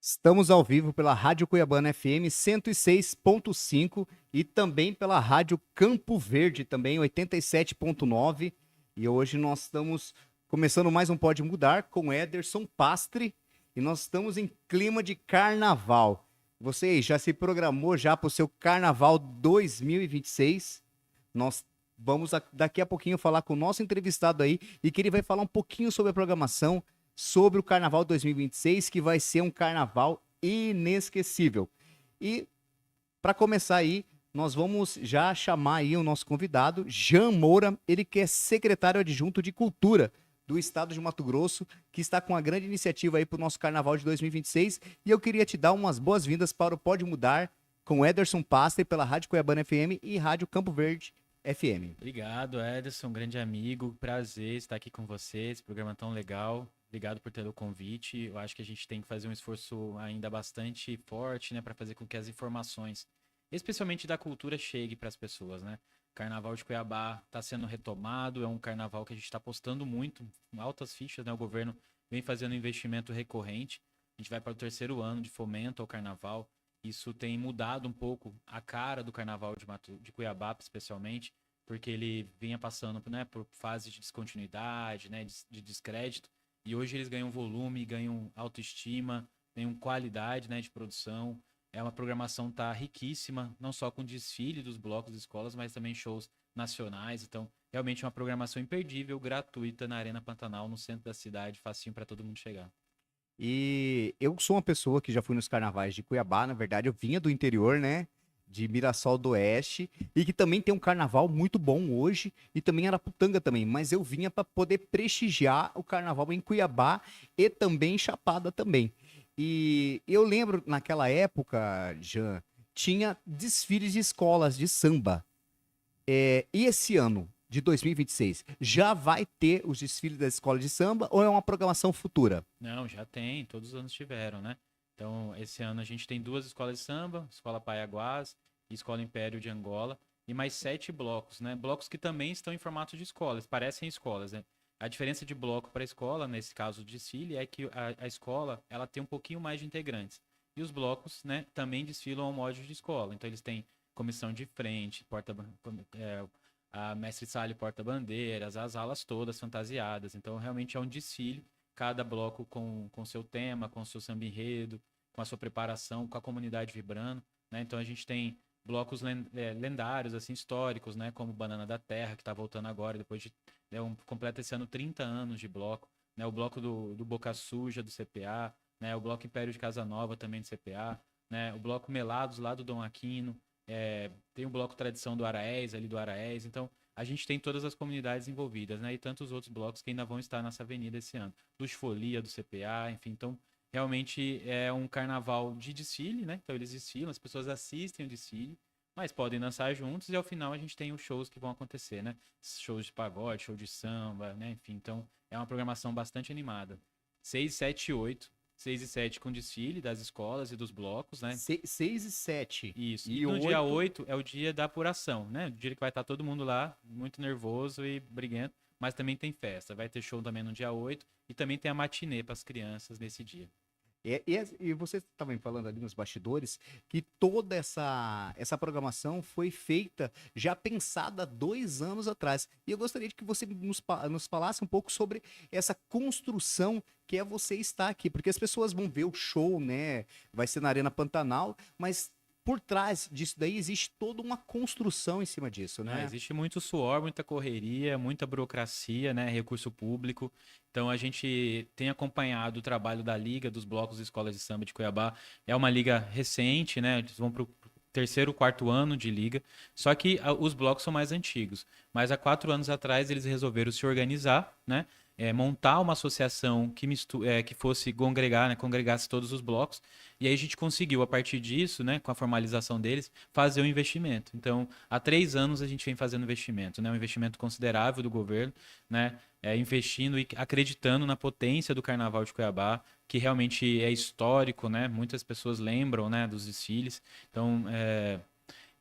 Estamos ao vivo pela Rádio Cuiabana FM 106.5 e também pela Rádio Campo Verde, também 87.9. E hoje nós estamos começando mais um Pode Mudar com Ederson Pastre e nós estamos em clima de carnaval. Você já se programou já para o seu Carnaval 2026? Nós vamos daqui a pouquinho falar com o nosso entrevistado aí e que ele vai falar um pouquinho sobre a programação, sobre o Carnaval 2026, que vai ser um carnaval inesquecível. E para começar aí, nós vamos já chamar aí o nosso convidado, Jean Moura, ele que é secretário adjunto de Cultura do Estado de Mato Grosso, que está com uma grande iniciativa aí para o nosso Carnaval de 2026. E eu queria te dar umas boas-vindas para o Pode Mudar com Ederson Pastre pela Rádio Cuiabana FM e Rádio Campo Verde FM. Obrigado, Ederson, um grande amigo. Prazer estar aqui com você, esse programa tão legal. Obrigado por ter o convite. Eu acho que a gente tem que fazer um esforço ainda bastante forte, né, para fazer com que as informações, especialmente da cultura, cheguem para as pessoas, né? Carnaval de Cuiabá está sendo retomado, é um carnaval que a gente está apostando muito, altas fichas, né? O governo vem fazendo investimento recorrente. A gente vai para o terceiro ano de fomento ao carnaval. Isso tem mudado um pouco a cara do carnaval de Cuiabá, especialmente, porque ele vinha passando, né, por fase de descontinuidade, né, de descrédito. E hoje eles ganham volume, ganham autoestima, ganham qualidade, né, de produção. É uma programação tá riquíssima, não só com desfile dos blocos de escolas, mas também shows nacionais. Então, realmente é uma programação imperdível, gratuita na Arena Pantanal, no centro da cidade, facinho para todo mundo chegar. E eu sou uma pessoa que já fui nos carnavais de Cuiabá, na verdade, eu vinha do interior, né? De Mirassol do Oeste, e que também tem um carnaval muito bom hoje, e também Araputanga também, mas eu vinha para poder prestigiar o carnaval em Cuiabá e também em Chapada também. E eu lembro naquela época, Jean, tinha desfiles de escolas de samba. E esse ano de 2026 já vai ter os desfiles da escola de samba ou é uma programação futura? Não, já tem, todos os anos tiveram, né? Então, esse ano a gente tem duas escolas de samba, Escola Paiaguás e Escola Império de Angola, e mais 7 blocos, né? Blocos que também estão em formato de escolas, parecem escolas, né? A diferença de bloco para escola, nesse caso de desfile, é que a escola ela tem um pouquinho mais de integrantes. E os blocos, né, também desfilam ao modo de escola. Então, eles têm comissão de frente, a mestre-sala e porta-bandeiras, as alas todas fantasiadas. Então, realmente é um desfile, cada bloco com seu tema, com seu samba enredo, com a sua preparação, com a comunidade vibrando, né? Então, a gente tem blocos lendários, assim, históricos, né? Como Banana da Terra, que está voltando agora, depois de completa esse ano 30 anos de bloco, né? O bloco do Boca Suja, do CPA, né? O bloco Império de Casa Nova, também do CPA, né? O bloco Melados, lá do Dom Aquino, tem o bloco Tradição do Araés, ali do Araés. Então, a gente tem todas as comunidades envolvidas, né? E tantos outros blocos que ainda vão estar nessa avenida esse ano. Luz Folia, do CPA, enfim. Então, realmente é um carnaval de desfile, né? Então, eles desfilam, as pessoas assistem o desfile, mas podem dançar juntos e ao final a gente tem os shows que vão acontecer, né? Shows de pagode, show de samba, né? Enfim, então é uma programação bastante animada. 6, 7 e 8. 6 e 7 com desfile das escolas e dos blocos, né? 6 e 7. Isso. E E no dia 8. 8 é o dia da apuração, né? O dia que vai estar todo mundo lá, muito nervoso e briguento, mas também tem festa. Vai ter show também no dia 8 e também tem a matinê para as crianças nesse dia. E você estava falando ali nos bastidores que toda essa programação foi feita, já pensada 2 anos atrás. E eu gostaria de que você nos falasse um pouco sobre essa construção que é você estar aqui, porque as pessoas vão ver o show, né? Vai ser na Arena Pantanal, mas por trás disso daí existe toda uma construção em cima disso, Ah, né? existe muito suor, muita correria, muita burocracia, né? Recurso público. Então a gente tem acompanhado o trabalho da Liga dos Blocos e Escolas de Samba de Cuiabá. É uma liga recente, né? Eles vão para o terceiro, quarto ano de liga. Só que os blocos são mais antigos. Mas há 4 anos atrás eles resolveram se organizar, né? Montar uma associação que fosse congregar, né? Congregasse todos os blocos. E aí a gente conseguiu, a partir disso, né? Com a formalização deles, fazer o investimento. Então, há 3 anos a gente vem fazendo investimento, né? Um investimento considerável do governo, né? Investindo e acreditando na potência do Carnaval de Cuiabá, que realmente é histórico, né? Muitas pessoas lembram, né? Dos desfiles. Então,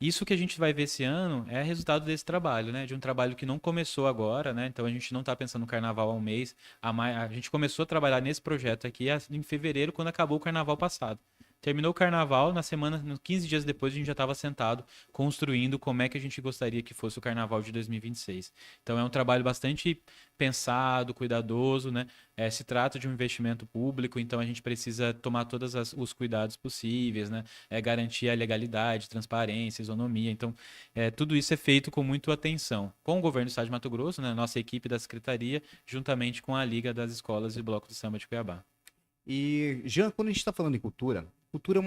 Isso que a gente vai ver esse ano é resultado desse trabalho, né? De um trabalho que não começou agora, né? Então a gente não está pensando no carnaval há um mês. A gente começou a trabalhar nesse projeto aqui em fevereiro, quando acabou o carnaval passado. Terminou o carnaval, na semana, 15 dias depois, a gente já estava sentado construindo como é que a gente gostaria que fosse o carnaval de 2026. Então é um trabalho bastante pensado, cuidadoso, né? Se trata de um investimento público, então a gente precisa tomar todos os cuidados possíveis, né? Garantir a legalidade, transparência, isonomia. Então, tudo isso é feito com muita atenção. Com o governo do Estado de Mato Grosso, né? Nossa equipe da Secretaria, juntamente com a Liga das Escolas e Blocos de Samba de Cuiabá. E, Jean, quando a gente está falando em cultura, cultura é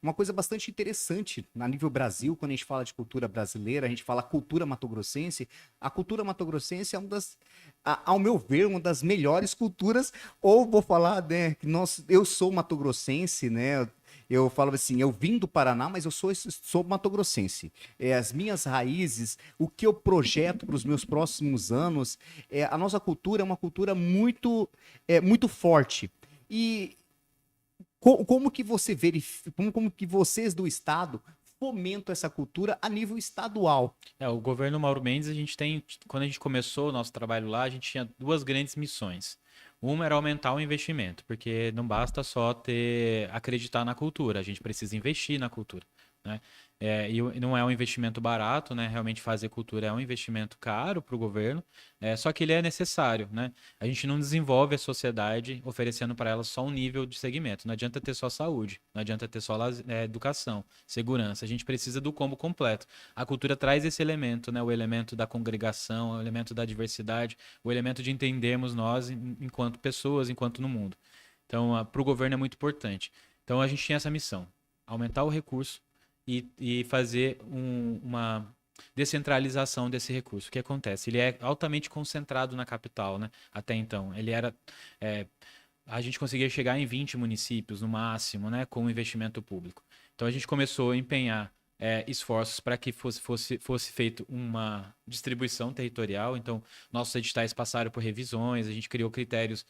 uma coisa bastante interessante a nível Brasil. Quando a gente fala de cultura brasileira, a gente fala cultura matogrossense. A cultura matogrossense é uma das, ao meu ver, uma das melhores culturas. Ou vou falar, né, que eu sou matogrossense, né? Eu falo assim, eu vim do Paraná, mas eu sou matogrossense. As minhas raízes, o que eu projeto para os meus próximos anos, a nossa cultura é uma cultura muito forte. E como que você verifica, como que vocês do Estado fomentam essa cultura a nível estadual? O governo Mauro Mendes, quando a gente começou o nosso trabalho lá, a gente tinha duas grandes missões. Uma era aumentar o investimento, porque não basta só acreditar na cultura, a gente precisa investir na cultura, né? E não é um investimento barato, né? Realmente fazer cultura é um investimento caro para o governo, só que ele é necessário, né? A gente não desenvolve a sociedade oferecendo para ela só um nível de segmento. Não adianta ter só saúde, não adianta ter só educação, segurança. A gente precisa do combo completo. A cultura traz esse elemento, né? O elemento da congregação, o elemento da diversidade, o elemento de entendermos nós enquanto pessoas, enquanto no mundo. Então, para o governo é muito importante. Então, a gente tinha essa missão: aumentar o recurso e fazer uma descentralização desse recurso. O que acontece? Ele é altamente concentrado na capital, né? Até então. A gente conseguia chegar em 20 municípios no máximo, né? Com o investimento público. Então a gente começou a empenhar esforços para que fosse feito uma distribuição territorial. Então, nossos editais passaram por revisões, a gente criou critérios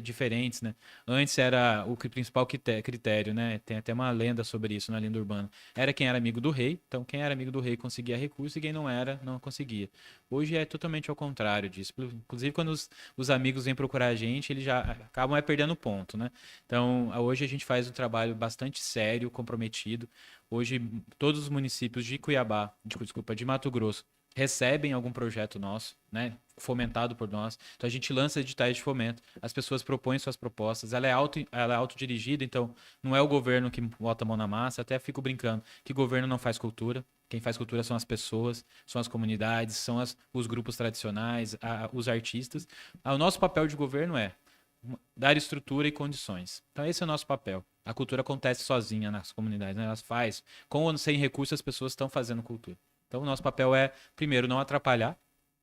diferentes, né? Antes era o principal critério, né? Tem até uma lenda sobre isso na lenda urbana. Era quem era amigo do rei, então quem era amigo do rei conseguia recurso e quem não era, não conseguia. Hoje é totalmente ao contrário disso. Inclusive, quando os amigos vêm procurar a gente, eles já acabam perdendo ponto, né? Então, hoje a gente faz um trabalho bastante sério, comprometido. Hoje, todos os municípios de Cuiabá, de Mato Grosso, recebem algum projeto nosso, né? Fomentado por nós. Então a gente lança editais de fomento, as pessoas propõem suas propostas, ela é autodirigida, então não é o governo que bota a mão na massa. Até fico brincando que governo não faz cultura. Quem faz cultura são as pessoas, são as comunidades, são os grupos tradicionais, os artistas. O nosso papel de governo é dar estrutura e condições. Então esse é o nosso papel. A cultura acontece sozinha nas comunidades, né? Elas faz. Com ou sem recursos, as pessoas estão fazendo cultura. Então o nosso papel é, primeiro, não atrapalhar,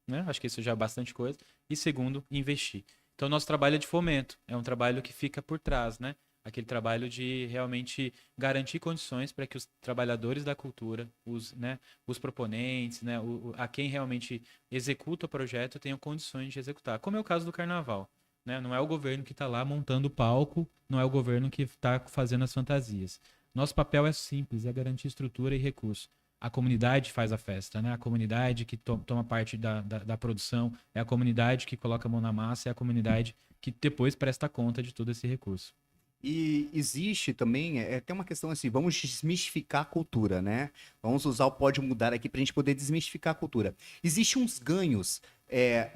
né? Acho que isso já é bastante coisa. E segundo, investir. Então o nosso trabalho é de fomento. É um trabalho que fica por trás, né? Aquele trabalho de realmente garantir condições para que os trabalhadores da cultura, os proponentes, né, a quem realmente executa o projeto tenham condições de executar. Como é o caso do carnaval. Né? Não é o governo que está lá montando o palco, não é o governo que está fazendo as fantasias. Nosso papel é simples, é garantir estrutura e recurso. A comunidade faz a festa, né? A comunidade que toma parte da produção, é a comunidade que coloca a mão na massa, é a comunidade que depois presta conta de todo esse recurso. E existe também, tem uma questão assim, vamos desmistificar a cultura, né? Vamos usar o Pode Mudar aqui para a gente poder desmistificar a cultura. Existem uns ganhos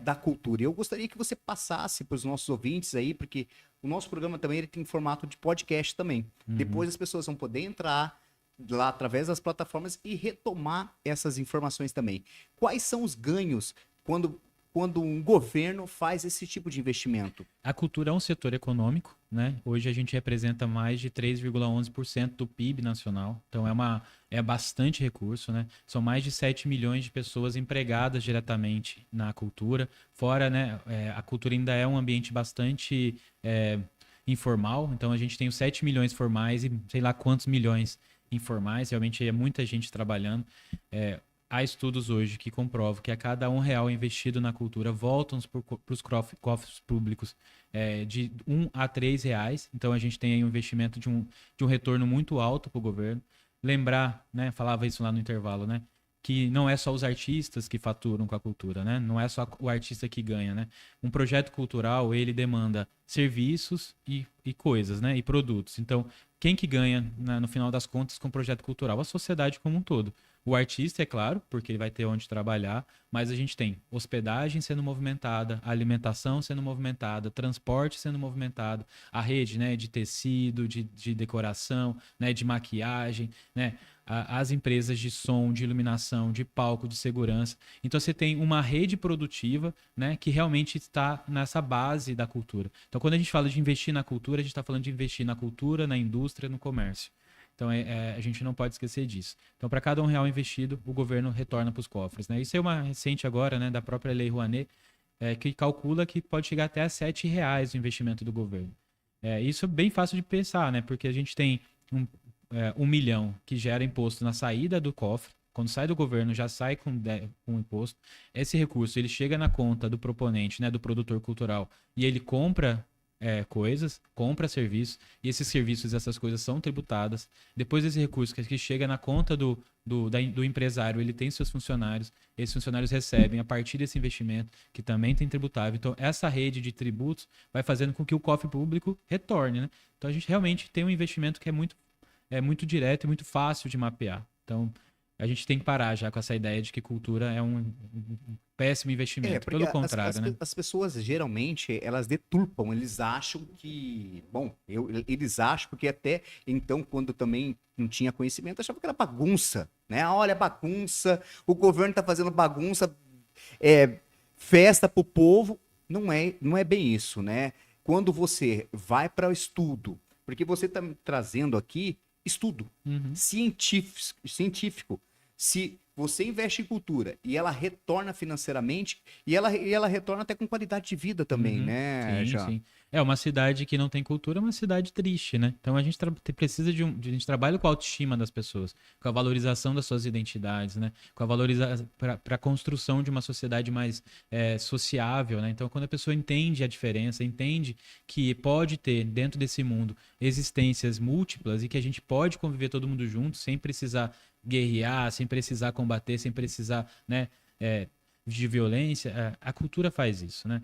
da cultura. E eu gostaria que você passasse para os nossos ouvintes aí, porque o nosso programa também ele tem formato de podcast também. Uhum. Depois as pessoas vão poder entrar lá através das plataformas e retomar essas informações também. Quais são os ganhos quando um governo faz esse tipo de investimento? A cultura é um setor econômico, né? Hoje a gente representa mais de 3,11% do PIB nacional, então é bastante recurso, né? São mais de 7 milhões de pessoas empregadas diretamente na cultura, fora, né? A cultura ainda é um ambiente bastante informal, então a gente tem os 7 milhões formais e sei lá quantos milhões informais, realmente é muita gente trabalhando. Há estudos hoje que comprovam que a cada R$ 1 investido na cultura voltam para os cofres públicos de R$ 1 a R$ 3. Então a gente tem aí um investimento de um retorno muito alto para o governo. lembrar, né? Falava isso lá no intervalo, né? Que não é só os artistas que faturam com a cultura, né? Não é só o artista que ganha, né? Um projeto cultural, ele demanda serviços e coisas, né? E produtos. Então, quem que ganha, né, no final das contas, com o projeto cultural? A sociedade como um todo. O artista, é claro, porque ele vai ter onde trabalhar, mas a gente tem hospedagem sendo movimentada, alimentação sendo movimentada, transporte sendo movimentado, a rede, né, de tecido, de decoração, né, de maquiagem, né, as empresas de som, de iluminação, de palco, de segurança. Então você tem uma rede produtiva, né, que realmente está nessa base da cultura. Então quando a gente fala de investir na cultura, a gente está falando de investir na cultura, na indústria, no comércio. Então a gente não pode esquecer disso. Então para cada R$ 1 investido, o governo retorna para os cofres, né? Isso é uma recente agora, né, da própria Lei Rouanet, que calcula que pode chegar até a R$ 7 o investimento do governo. Isso é bem fácil de pensar, né? Porque a gente tem um, 1 milhão que gera imposto na saída do cofre. Quando sai do governo, já sai com imposto. Esse recurso ele chega na conta do proponente, né, do produtor cultural, e ele compra coisas, compra serviços, e esses serviços, essas coisas são tributadas. Depois esse recurso que chega na conta do empresário, ele tem seus funcionários, esses funcionários recebem a partir desse investimento, que também tem tributável. Então, essa rede de tributos vai fazendo com que o cofre público retorne, né? Então, a gente realmente tem um investimento que é muito direto e muito fácil de mapear. Então, a gente tem que parar já com essa ideia de que cultura é um péssimo investimento. Porque Pelo contrário, né? as pessoas geralmente elas deturpam, eles acham eles acham porque até então quando também não tinha conhecimento achavam que era bagunça, né? Ah, olha, bagunça, o governo tá fazendo bagunça, festa pro povo, não é bem isso, né? Quando você vai para o estudo, porque você tá me trazendo aqui estudo Uhum. científico. Se você investe em cultura e ela retorna financeiramente e ela retorna até com qualidade de vida também, Uhum. né, Sim, já. sim. É uma cidade que não tem cultura, é uma cidade triste, né? Então a gente precisa a gente trabalha com a autoestima das pessoas, com a valorização das suas identidades, né? Com a valorização para a construção de uma sociedade mais sociável, né? Então quando a pessoa entende a diferença, entende que pode ter dentro desse mundo existências múltiplas e que a gente pode conviver todo mundo junto sem precisar guerrear, sem precisar combater, sem precisar, né? De violência, a cultura faz isso, né?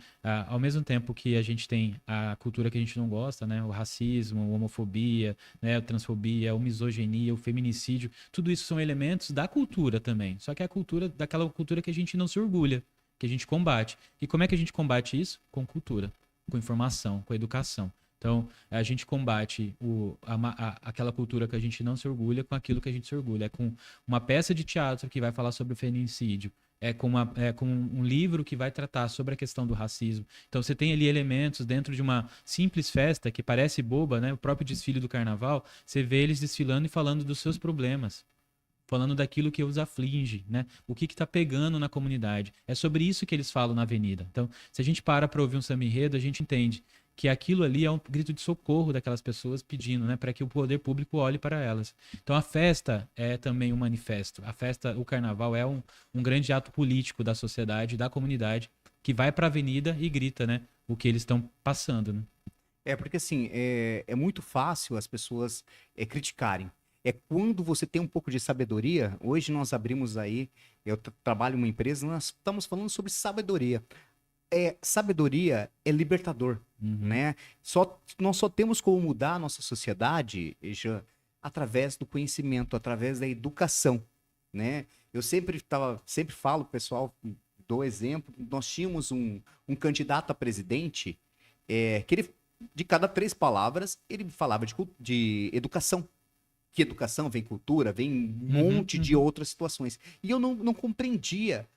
Ao mesmo tempo que a gente tem a cultura que a gente não gosta, né? O racismo, a homofobia, né? A transfobia, a misoginia, o feminicídio, tudo isso são elementos da cultura também. Só que é a cultura, daquela cultura que a gente não se orgulha, que a gente combate. E como é que a gente combate isso? Com cultura, com informação, com educação. Então, a gente combate aquela cultura que a gente não se orgulha com aquilo que a gente se orgulha. É com uma peça de teatro que vai falar sobre o feminicídio, com um livro que vai tratar sobre a questão do racismo. Então você tem ali elementos dentro de uma simples festa que parece boba, né? O próprio desfile do carnaval, você vê eles desfilando e falando dos seus problemas, falando daquilo que os aflige, né? O que está pegando na comunidade. É sobre isso que eles falam na avenida. Então, se a gente para ouvir um samba enredo, a gente entende que aquilo ali é um grito de socorro daquelas pessoas pedindo, né, para que o poder público olhe para elas. Então a festa é também um manifesto. A festa, o carnaval é um grande ato político da sociedade, da comunidade, que vai para a avenida e grita, né, o que eles estão passando, né? Porque assim, é muito fácil as pessoas criticarem. É quando você tem um pouco de sabedoria. Hoje nós abrimos aí, eu trabalho em uma empresa, nós estamos falando sobre sabedoria. Sabedoria é libertador, Uhum. né? Nós só temos como mudar a nossa sociedade, já, através do conhecimento, através da educação, né? Eu sempre falo, pessoal, dou exemplo, nós tínhamos um candidato a presidente, que ele, de cada 3 palavras, ele falava de educação. Que educação vem cultura, vem um Uhum, monte de uhum. outras situações. E eu não compreendia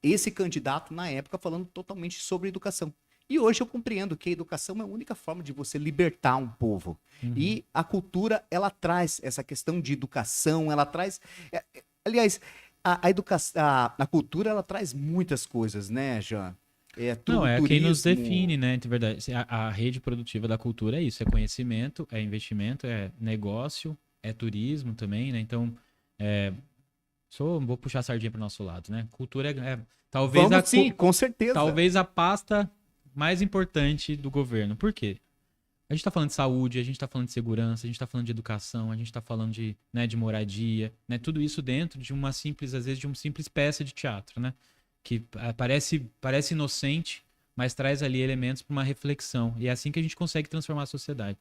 esse candidato na época falando totalmente sobre educação. E hoje eu compreendo que a educação é a única forma de você libertar um povo. Uhum. E a cultura, ela traz essa questão de educação, ela traz. Aliás, a cultura, ela traz muitas coisas, né, Jean? Não, é quem nos Turismo. define, né? De verdade, a rede produtiva da cultura é isso, é conhecimento, é investimento, é negócio, é turismo também, né? Então, é, vou puxar a sardinha para o nosso lado, né? Cultura talvez Vamos sim, com certeza. talvez a pasta mais importante do governo. Por quê? A gente está falando de saúde, a gente está falando de segurança, a gente está falando de educação, a gente está falando de, né, de moradia, né? Tudo isso dentro de uma simples, às vezes, de uma simples peça de teatro, né? Que parece inocente, mas traz ali elementos para uma reflexão. E é assim que a gente consegue transformar a sociedade.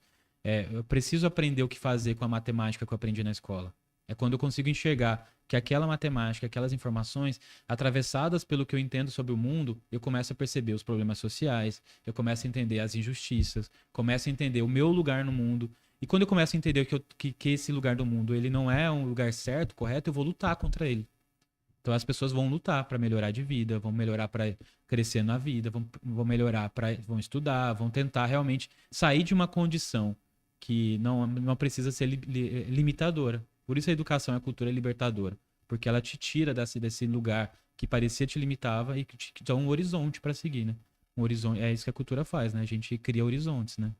Eu preciso aprender o que fazer com a matemática que eu aprendi na escola. É quando eu consigo enxergar que aquela matemática, aquelas informações, atravessadas pelo que eu entendo sobre o mundo, eu começo a perceber os problemas sociais, eu começo a entender as injustiças, começo a entender o meu lugar no mundo. E quando eu começo a entender que esse lugar do mundo ele não é um lugar certo, correto, eu vou lutar contra ele. Então as pessoas vão lutar para melhorar de vida, vão melhorar para crescer na vida, vão melhorar vão estudar, vão tentar realmente sair de uma condição que não precisa ser limitadora. Por isso a educação e a cultura é libertadora, porque ela te tira desse lugar que parecia te limitava e que te dá um horizonte para seguir, né? Um horizonte, é isso que a cultura faz, né? A gente cria horizontes, né?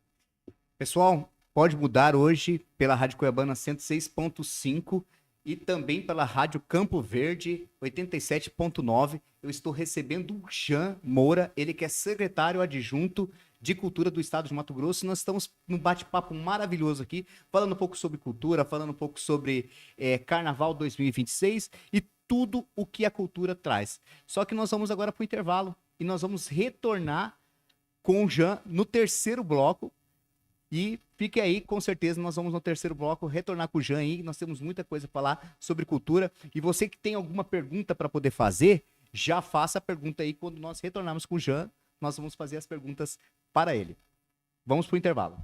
Pessoal, pode mudar hoje pela Rádio Cuiabana 106.5 e também pela Rádio Campo Verde 87.9. Eu estou recebendo o Jean Moura, ele que é secretário adjunto de Cultura do Estado de Mato Grosso. Nós estamos num bate-papo maravilhoso aqui, falando um pouco sobre cultura, falando um pouco sobre Carnaval 2026 e tudo o que a cultura traz. Só que nós vamos agora para o intervalo e nós vamos retornar com o Jean no terceiro bloco. E fique aí, com certeza nós vamos no terceiro bloco retornar com o Jean aí, nós temos muita coisa para falar sobre cultura. E você que tem alguma pergunta para poder fazer, já faça a pergunta aí. Quando nós retornarmos com o Jean, nós vamos fazer as perguntas para ele. Vamos para o intervalo.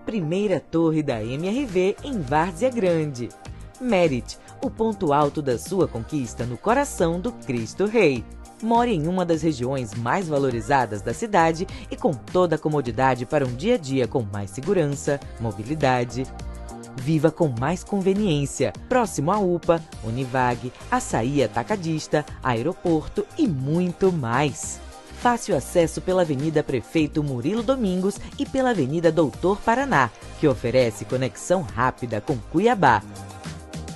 Primeira torre da MRV em Várzea Grande. Merit, o ponto alto da sua conquista no coração do Cristo Rei. More em uma das regiões mais valorizadas da cidade e com toda a comodidade para um dia a dia com mais segurança, mobilidade. Viva com mais conveniência, próximo à UPA, Univag, Açaí Atacadista, aeroporto e muito mais. Fácil acesso pela Avenida Prefeito Murilo Domingos e pela Avenida Doutor Paraná, que oferece conexão rápida com Cuiabá.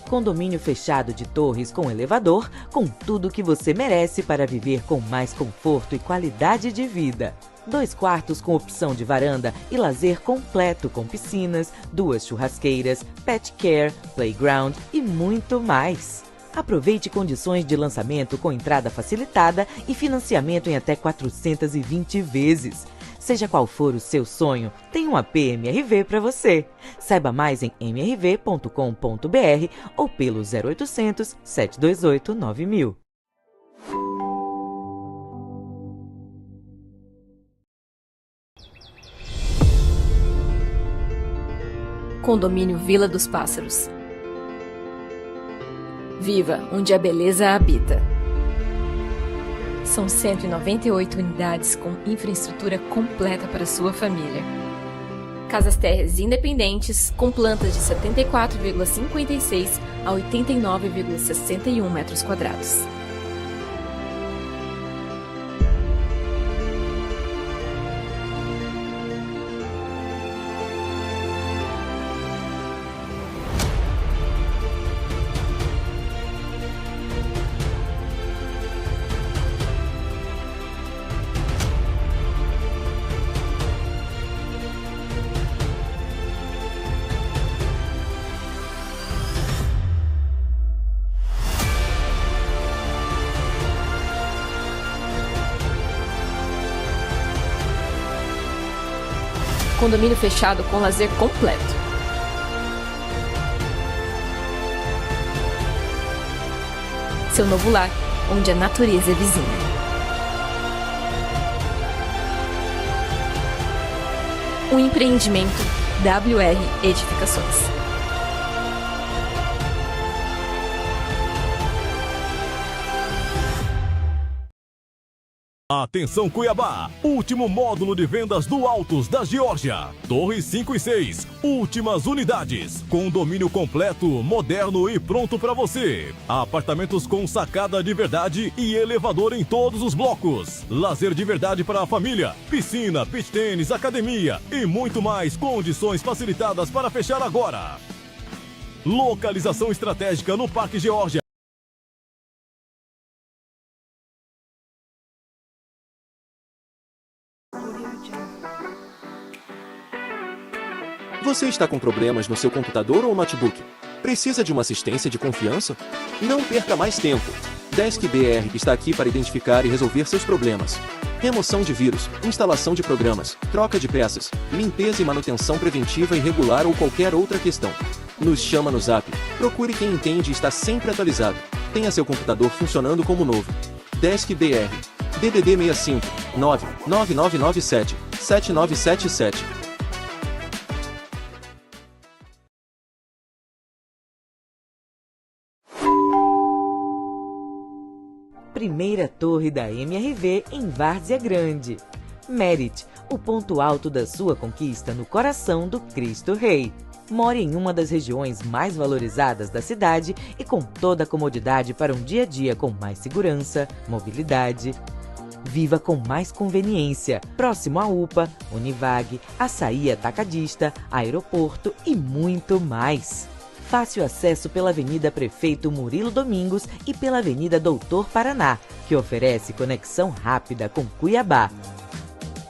Condomínio fechado de torres com elevador, com tudo o que você merece para viver com mais conforto e qualidade de vida. 2 quartos com opção de varanda e lazer completo com piscinas, 2 churrasqueiras, pet care, playground e muito mais. Aproveite condições de lançamento com entrada facilitada e financiamento em até 420 vezes. Seja qual for o seu sonho, tem um AP MRV para você. Saiba mais em mrv.com.br ou pelo 0800 728 9000. Condomínio Vila dos Pássaros. Viva, onde a beleza habita. São 198 unidades com infraestrutura completa para sua família. Casas térreas independentes com plantas de 74,56 a 89,61 metros quadrados. Condomínio fechado com lazer completo. Seu novo lar, onde a natureza é vizinha. Um empreendimento WR Edificações. Atenção Cuiabá, último módulo de vendas do Altos da Geórgia. Torres 5 e 6, últimas unidades. Condomínio completo, moderno e pronto para você. Apartamentos com sacada de verdade e elevador em todos os blocos. Lazer de verdade para a família, piscina, beach tênis, academia e muito mais. Condições facilitadas para fechar agora. Localização estratégica no Parque Geórgia. Você está com problemas no seu computador ou notebook? Precisa de uma assistência de confiança? Não perca mais tempo. Desk BR está aqui para identificar e resolver seus problemas. Remoção de vírus, instalação de programas, troca de peças, limpeza e manutenção preventiva e regular ou qualquer outra questão. Nos chama no Zap. Procure quem entende e está sempre atualizado. Tenha seu computador funcionando como novo. Desk BR. DDD 65 99997 7977. Primeira torre da MRV em Várzea Grande. Merit, o ponto alto da sua conquista no coração do Cristo Rei. More em uma das regiões mais valorizadas da cidade e com toda a comodidade para um dia a dia com mais segurança, mobilidade. Viva com mais conveniência, próximo à UPA, Univag, Açaí Atacadista, aeroporto e muito mais. Fácil acesso pela Avenida Prefeito Murilo Domingos e pela Avenida Doutor Paraná, que oferece conexão rápida com Cuiabá.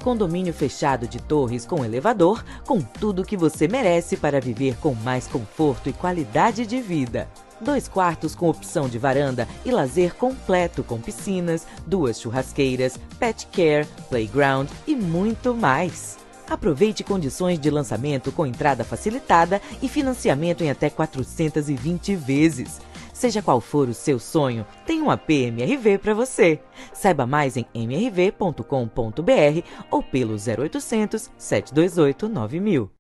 Condomínio fechado de torres com elevador, com tudo que você merece para viver com mais conforto e qualidade de vida. 2 quartos com opção de varanda e lazer completo com piscinas, 2 churrasqueiras, pet care, playground e muito mais. Aproveite condições de lançamento com entrada facilitada e financiamento em até 420 vezes. Seja qual for o seu sonho, tem um AP MRV para você. Saiba mais em mrv.com.br ou pelo 0800 728 9000.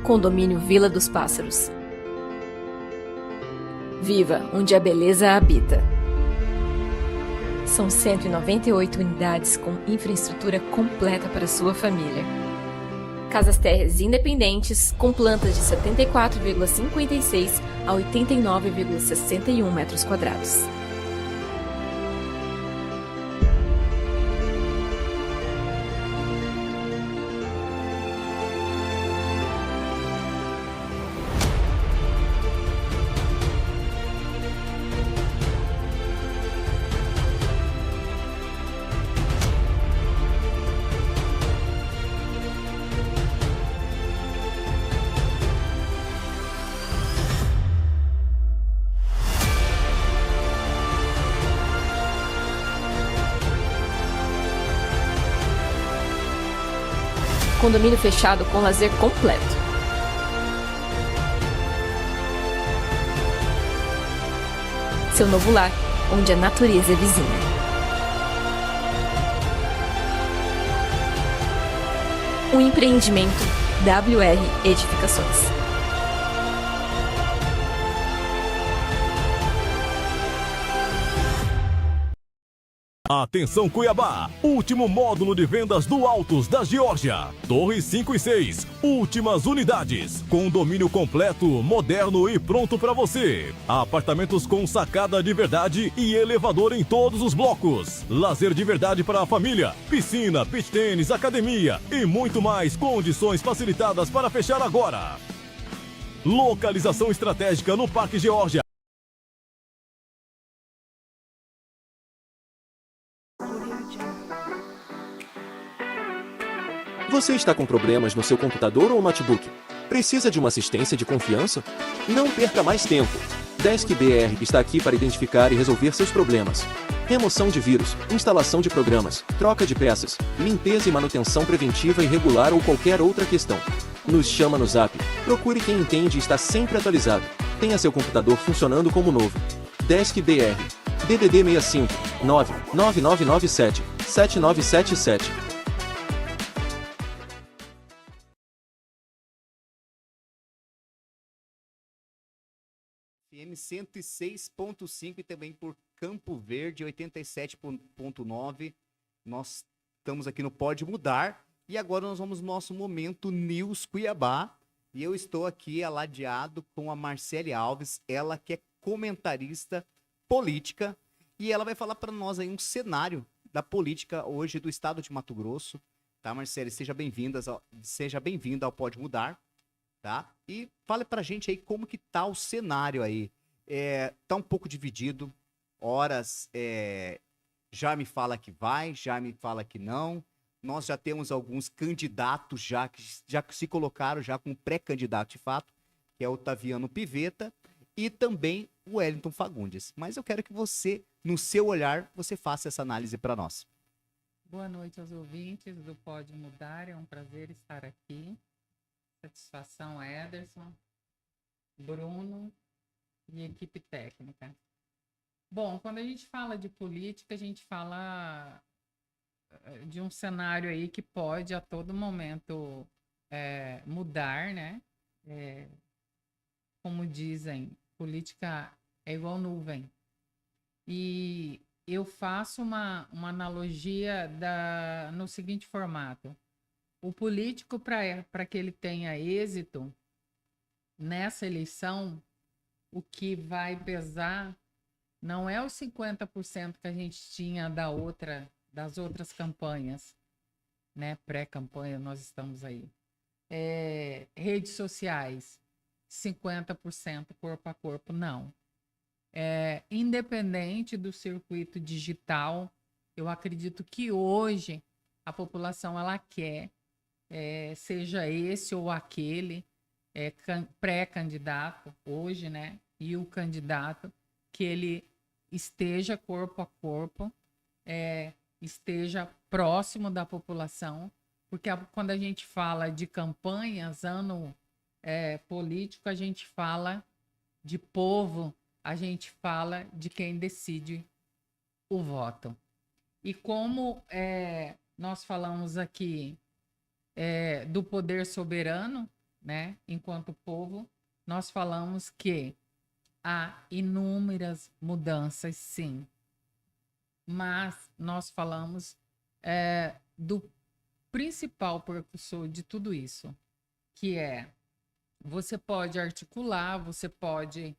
Condomínio Vila dos Pássaros. Viva, onde a beleza habita. São 198 unidades com infraestrutura completa para sua família. Casas térreas independentes com plantas de 74,56 a 89,61 metros quadrados. Condomínio fechado com lazer completo. Seu novo lar, onde a natureza é vizinha. Um empreendimento WR Edificações. Atenção Cuiabá, último módulo de vendas do Altos da Geórgia. Torres 5 e 6, últimas unidades. Condomínio completo, moderno e pronto para você. Apartamentos com sacada de verdade e elevador em todos os blocos. Lazer de verdade para a família, piscina, beach tênis, academia e muito mais. Condições facilitadas para fechar agora. Localização estratégica no Parque Geórgia. Você está com problemas no seu computador ou notebook? Precisa de uma assistência de confiança? Não perca mais tempo. Desk BR está aqui para identificar e resolver seus problemas. Remoção de vírus, instalação de programas, troca de peças, limpeza e manutenção preventiva e regular ou qualquer outra questão. Nos chama no Zap. Procure quem entende e está sempre atualizado. Tenha seu computador funcionando como novo. Desk BR. DDD 65 99997 7977. FM 106.5 e também por Campo Verde 87.9. Nós estamos aqui no Pode Mudar e agora nós vamos no nosso momento News Cuiabá. E eu estou aqui aladeado com a Marcele Alves, ela que é comentarista política e ela vai falar para nós aí um cenário da política hoje do estado de Mato Grosso. Tá, Marcele? Seja bem-vinda ao Pode Mudar. Tá? E fale pra gente aí como que tá o cenário aí. Tá um pouco dividido. horas já me fala que vai, já me fala que não. Nós já temos alguns candidatos já que se colocaram já como pré-candidato de fato, que é o Otaviano Pivetta e também o Wellington Fagundes. Mas eu quero que você, no seu olhar, você faça essa análise para nós. Boa noite aos ouvintes do Pode Mudar, é um prazer estar aqui. Satisfação, Ederson, Bruno e equipe técnica. Bom, quando a gente fala de política, a gente fala de um cenário aí que pode a todo momento mudar, né? Como dizem, política é igual nuvem. E eu faço uma analogia no seguinte formato. O político, para que ele tenha êxito nessa eleição, o que vai pesar não é os 50% que a gente tinha das outras campanhas, né? Pré-campanha, nós estamos aí. Redes sociais, 50% corpo a corpo, não. Independente do circuito digital, eu acredito que hoje a população ela quer, seja esse ou aquele pré-candidato hoje, né? E o candidato que ele esteja corpo a corpo, esteja próximo da população, porque quando a gente fala de campanhas, ano político, a gente fala de povo, a gente fala de quem decide o voto. E como nós falamos aqui do poder soberano, né, enquanto povo, nós falamos que há inúmeras mudanças, sim. Mas nós falamos do principal precursor de tudo isso, que você pode articular, você pode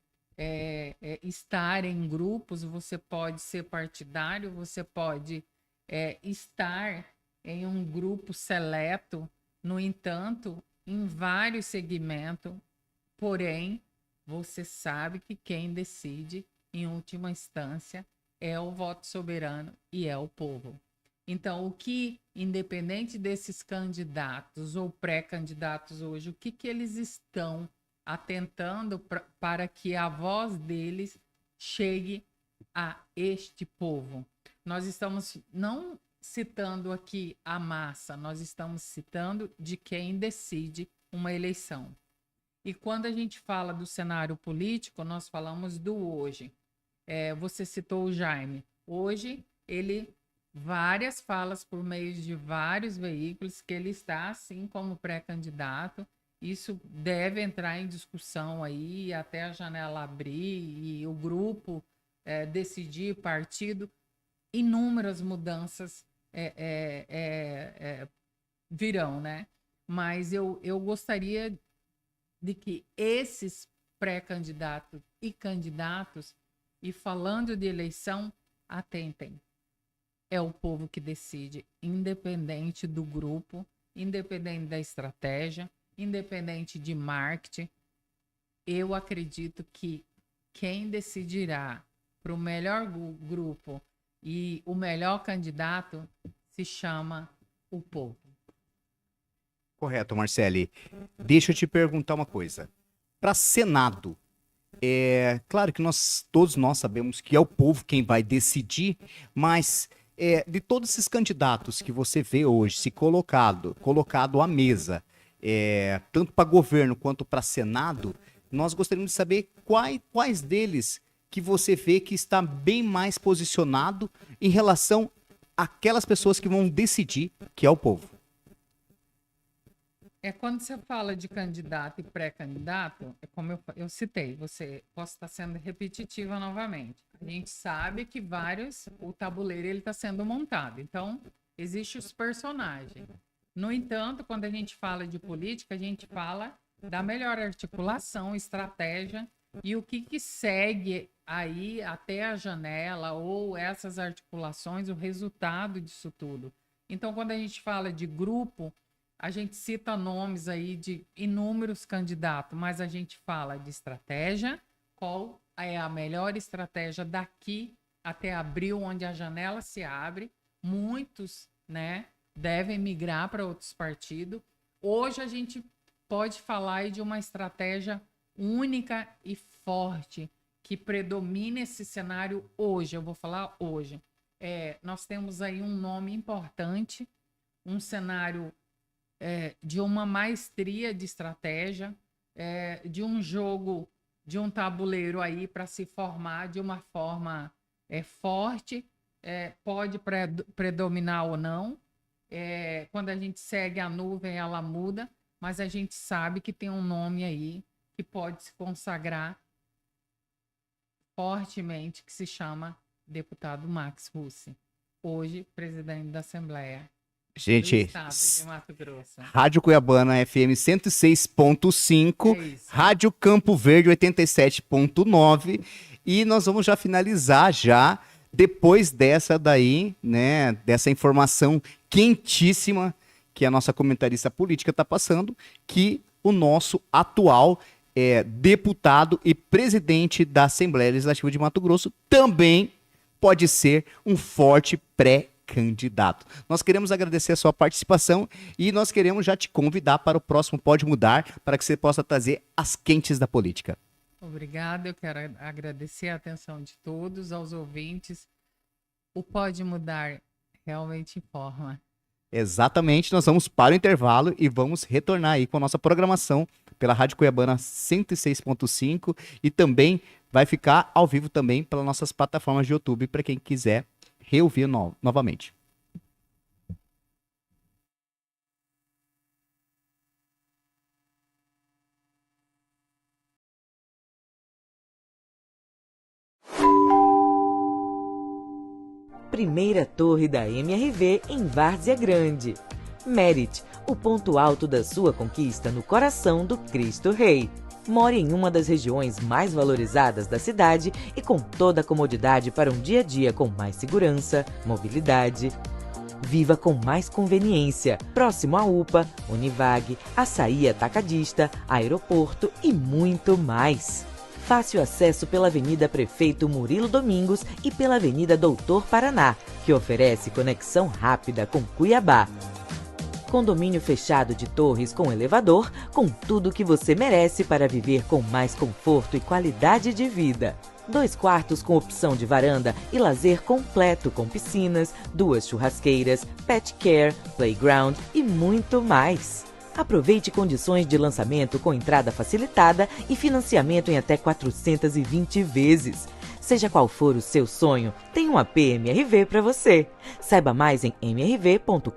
estar em grupos, você pode ser partidário, você pode estar em um grupo seleto, no entanto, em vários segmentos, porém, você sabe que quem decide, em última instância, é o voto soberano e é o povo. Então, o que, independente desses candidatos ou pré-candidatos hoje, o que eles estão atentando para que a voz deles chegue a este povo? Nós estamos não citando aqui a massa, nós estamos citando de quem decide uma eleição. E quando a gente fala do cenário político, nós falamos do hoje. Você citou o Jaime. Hoje, várias falas por meio de vários veículos que ele está, assim, como pré-candidato. Isso deve entrar em discussão aí, até a janela abrir e o grupo decidir, partido. Inúmeras mudanças virão, né? Mas eu gostaria de que esses pré-candidatos e candidatos, e falando de eleição, atentem. É o povo que decide, independente do grupo, independente da estratégia, independente de marketing. Eu acredito que quem decidirá para o melhor grupo e o melhor candidato se chama o povo. Correto, Marcele. Deixa eu te perguntar uma coisa. Para Senado, claro que todos nós sabemos que é o povo quem vai decidir, mas de todos esses candidatos que você vê hoje se colocado à mesa, tanto para governo quanto para Senado, nós gostaríamos de saber quais deles que você vê que está bem mais posicionado em relação àquelas pessoas que vão decidir, que é o povo. Quando você fala de candidato e pré-candidato, como eu citei, posso estar sendo repetitiva novamente. A gente sabe que o tabuleiro ele está sendo montado. Então, existem os personagens. No entanto, quando a gente fala de política, a gente fala da melhor articulação, estratégia e o que segue aí até a janela ou essas articulações, o resultado disso tudo. Então, quando a gente fala de grupo, a gente cita nomes aí de inúmeros candidatos, mas a gente fala de estratégia, qual é a melhor estratégia daqui até abril, onde a janela se abre. Muitos, né, devem migrar para outros partidos. Hoje a gente pode falar aí de uma estratégia única e forte que predomina esse cenário hoje. Eu vou falar hoje. Nós temos aí um nome importante, um cenário de uma maestria de estratégia, de um jogo, de um tabuleiro aí para se formar de uma forma forte, pode predominar ou não. Quando a gente segue a nuvem, ela muda, mas a gente sabe que tem um nome aí que pode se consagrar fortemente, que se chama deputado Max Russi, hoje presidente da Assembleia Gente, do Estado de Mato Grosso. Rádio Cuiabana FM 106.5, Rádio Campo Verde 87.9, e nós vamos já finalizar já depois dessa daí, né, dessa informação quentíssima que a nossa comentarista política está passando, que o nosso atual deputado e presidente da Assembleia Legislativa de Mato Grosso também pode ser um forte pré-candidato. Nós queremos agradecer a sua participação e nós queremos já te convidar para o próximo Pode Mudar, para que você possa trazer as quentes da política. Obrigada, eu quero agradecer a atenção de todos, aos ouvintes. O Pode Mudar realmente informa. Exatamente, nós vamos para o intervalo e vamos retornar aí com a nossa programação pela Rádio Cuiabana 106.5 e também vai ficar ao vivo também pelas nossas plataformas de YouTube para quem quiser reouvir novamente. Primeira torre da MRV em Várzea Grande. Merit, o ponto alto da sua conquista no coração do Cristo Rei. More em uma das regiões mais valorizadas da cidade e com toda a comodidade para um dia a dia com mais segurança, mobilidade. Viva com mais conveniência, próximo à UPA, Univag, Açaí Atacadista, Aeroporto e muito mais. Fácil acesso pela Avenida Prefeito Murilo Domingos e pela Avenida Doutor Paraná, que oferece conexão rápida com Cuiabá. Condomínio fechado de torres com elevador, com tudo que você merece para viver com mais conforto e qualidade de vida. 2 quartos com opção de varanda e lazer completo com piscinas, 2 churrasqueiras, pet care, playground e muito mais. Aproveite condições de lançamento com entrada facilitada e financiamento em até 420 vezes. Seja qual for o seu sonho, tem um AP MRV para você. Saiba mais em mrv.com.br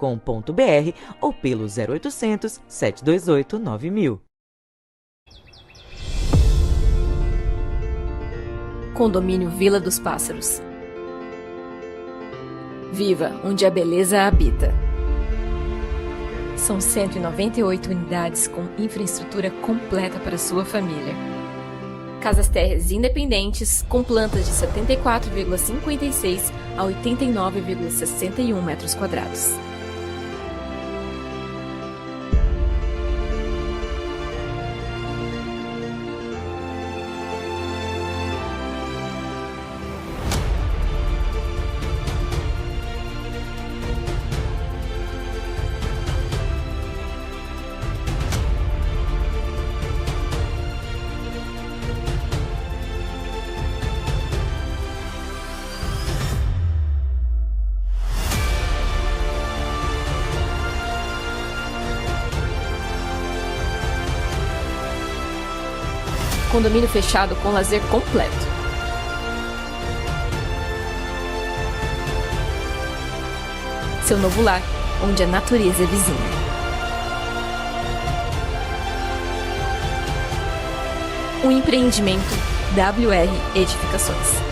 ou pelo 0800 728 9000. Condomínio Vila dos Pássaros. Viva onde a beleza habita. São 198 unidades com infraestrutura completa para sua família. Casas térreas independentes com plantas de 74,56 a 89,61 metros quadrados. Condomínio fechado com lazer completo. Seu novo lar, onde a natureza é vizinha. Um empreendimento WR Edificações.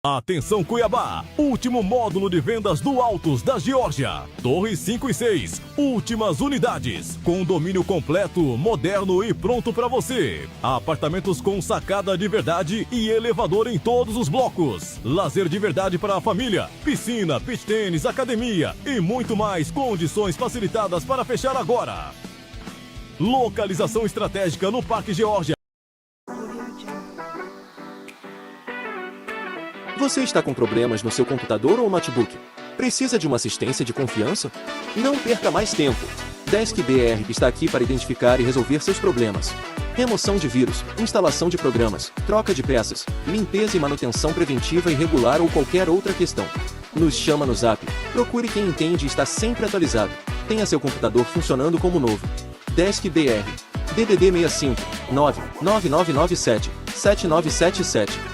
Atenção Cuiabá, último módulo de vendas do Altos da Geórgia. Torres 5 e 6, últimas unidades. Condomínio completo, moderno e pronto para você. Apartamentos com sacada de verdade e elevador em todos os blocos. Lazer de verdade para a família, piscina, beach tênis, academia e muito mais. Condições facilitadas para fechar agora. Localização estratégica no Parque Geórgia. Você está com problemas no seu computador ou notebook? Precisa de uma assistência de confiança? Não perca mais tempo. Desk BR está aqui para identificar e resolver seus problemas. Remoção de vírus, instalação de programas, troca de peças, limpeza e manutenção preventiva e regular ou qualquer outra questão. Nos chama no Zap. Procure quem entende e está sempre atualizado. Tenha seu computador funcionando como novo. Desk BR. DDD 65 99997 7977.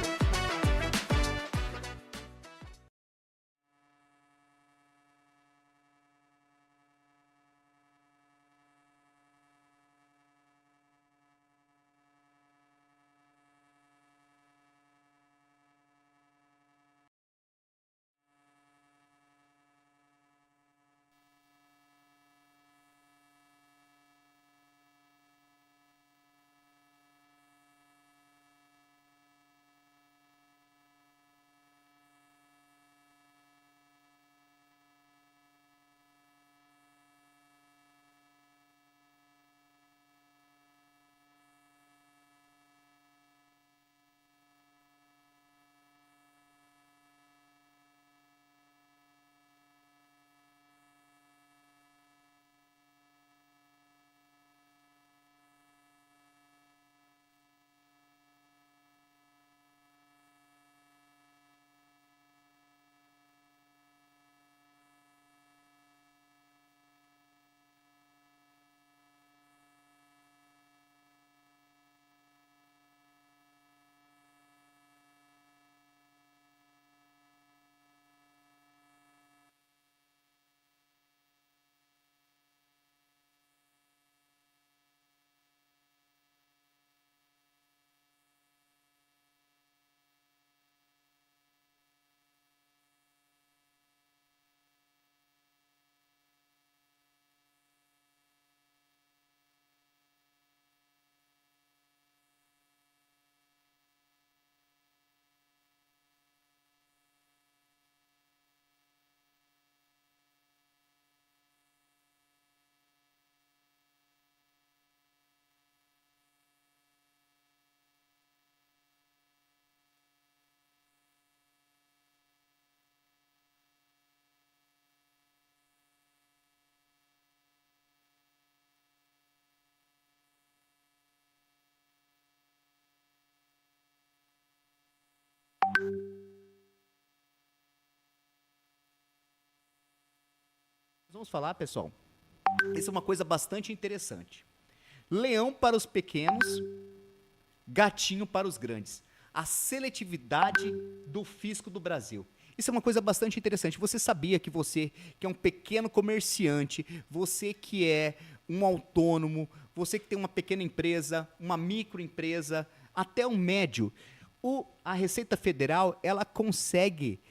Vamos falar, pessoal. Isso é uma coisa bastante interessante. Leão para os pequenos, gatinho para os grandes. A seletividade do fisco do Brasil. Isso é uma coisa bastante interessante. Você sabia que você, que é um pequeno comerciante, você que é um autônomo, você que tem uma pequena empresa, uma microempresa, até um médio, a Receita Federal, ela consegue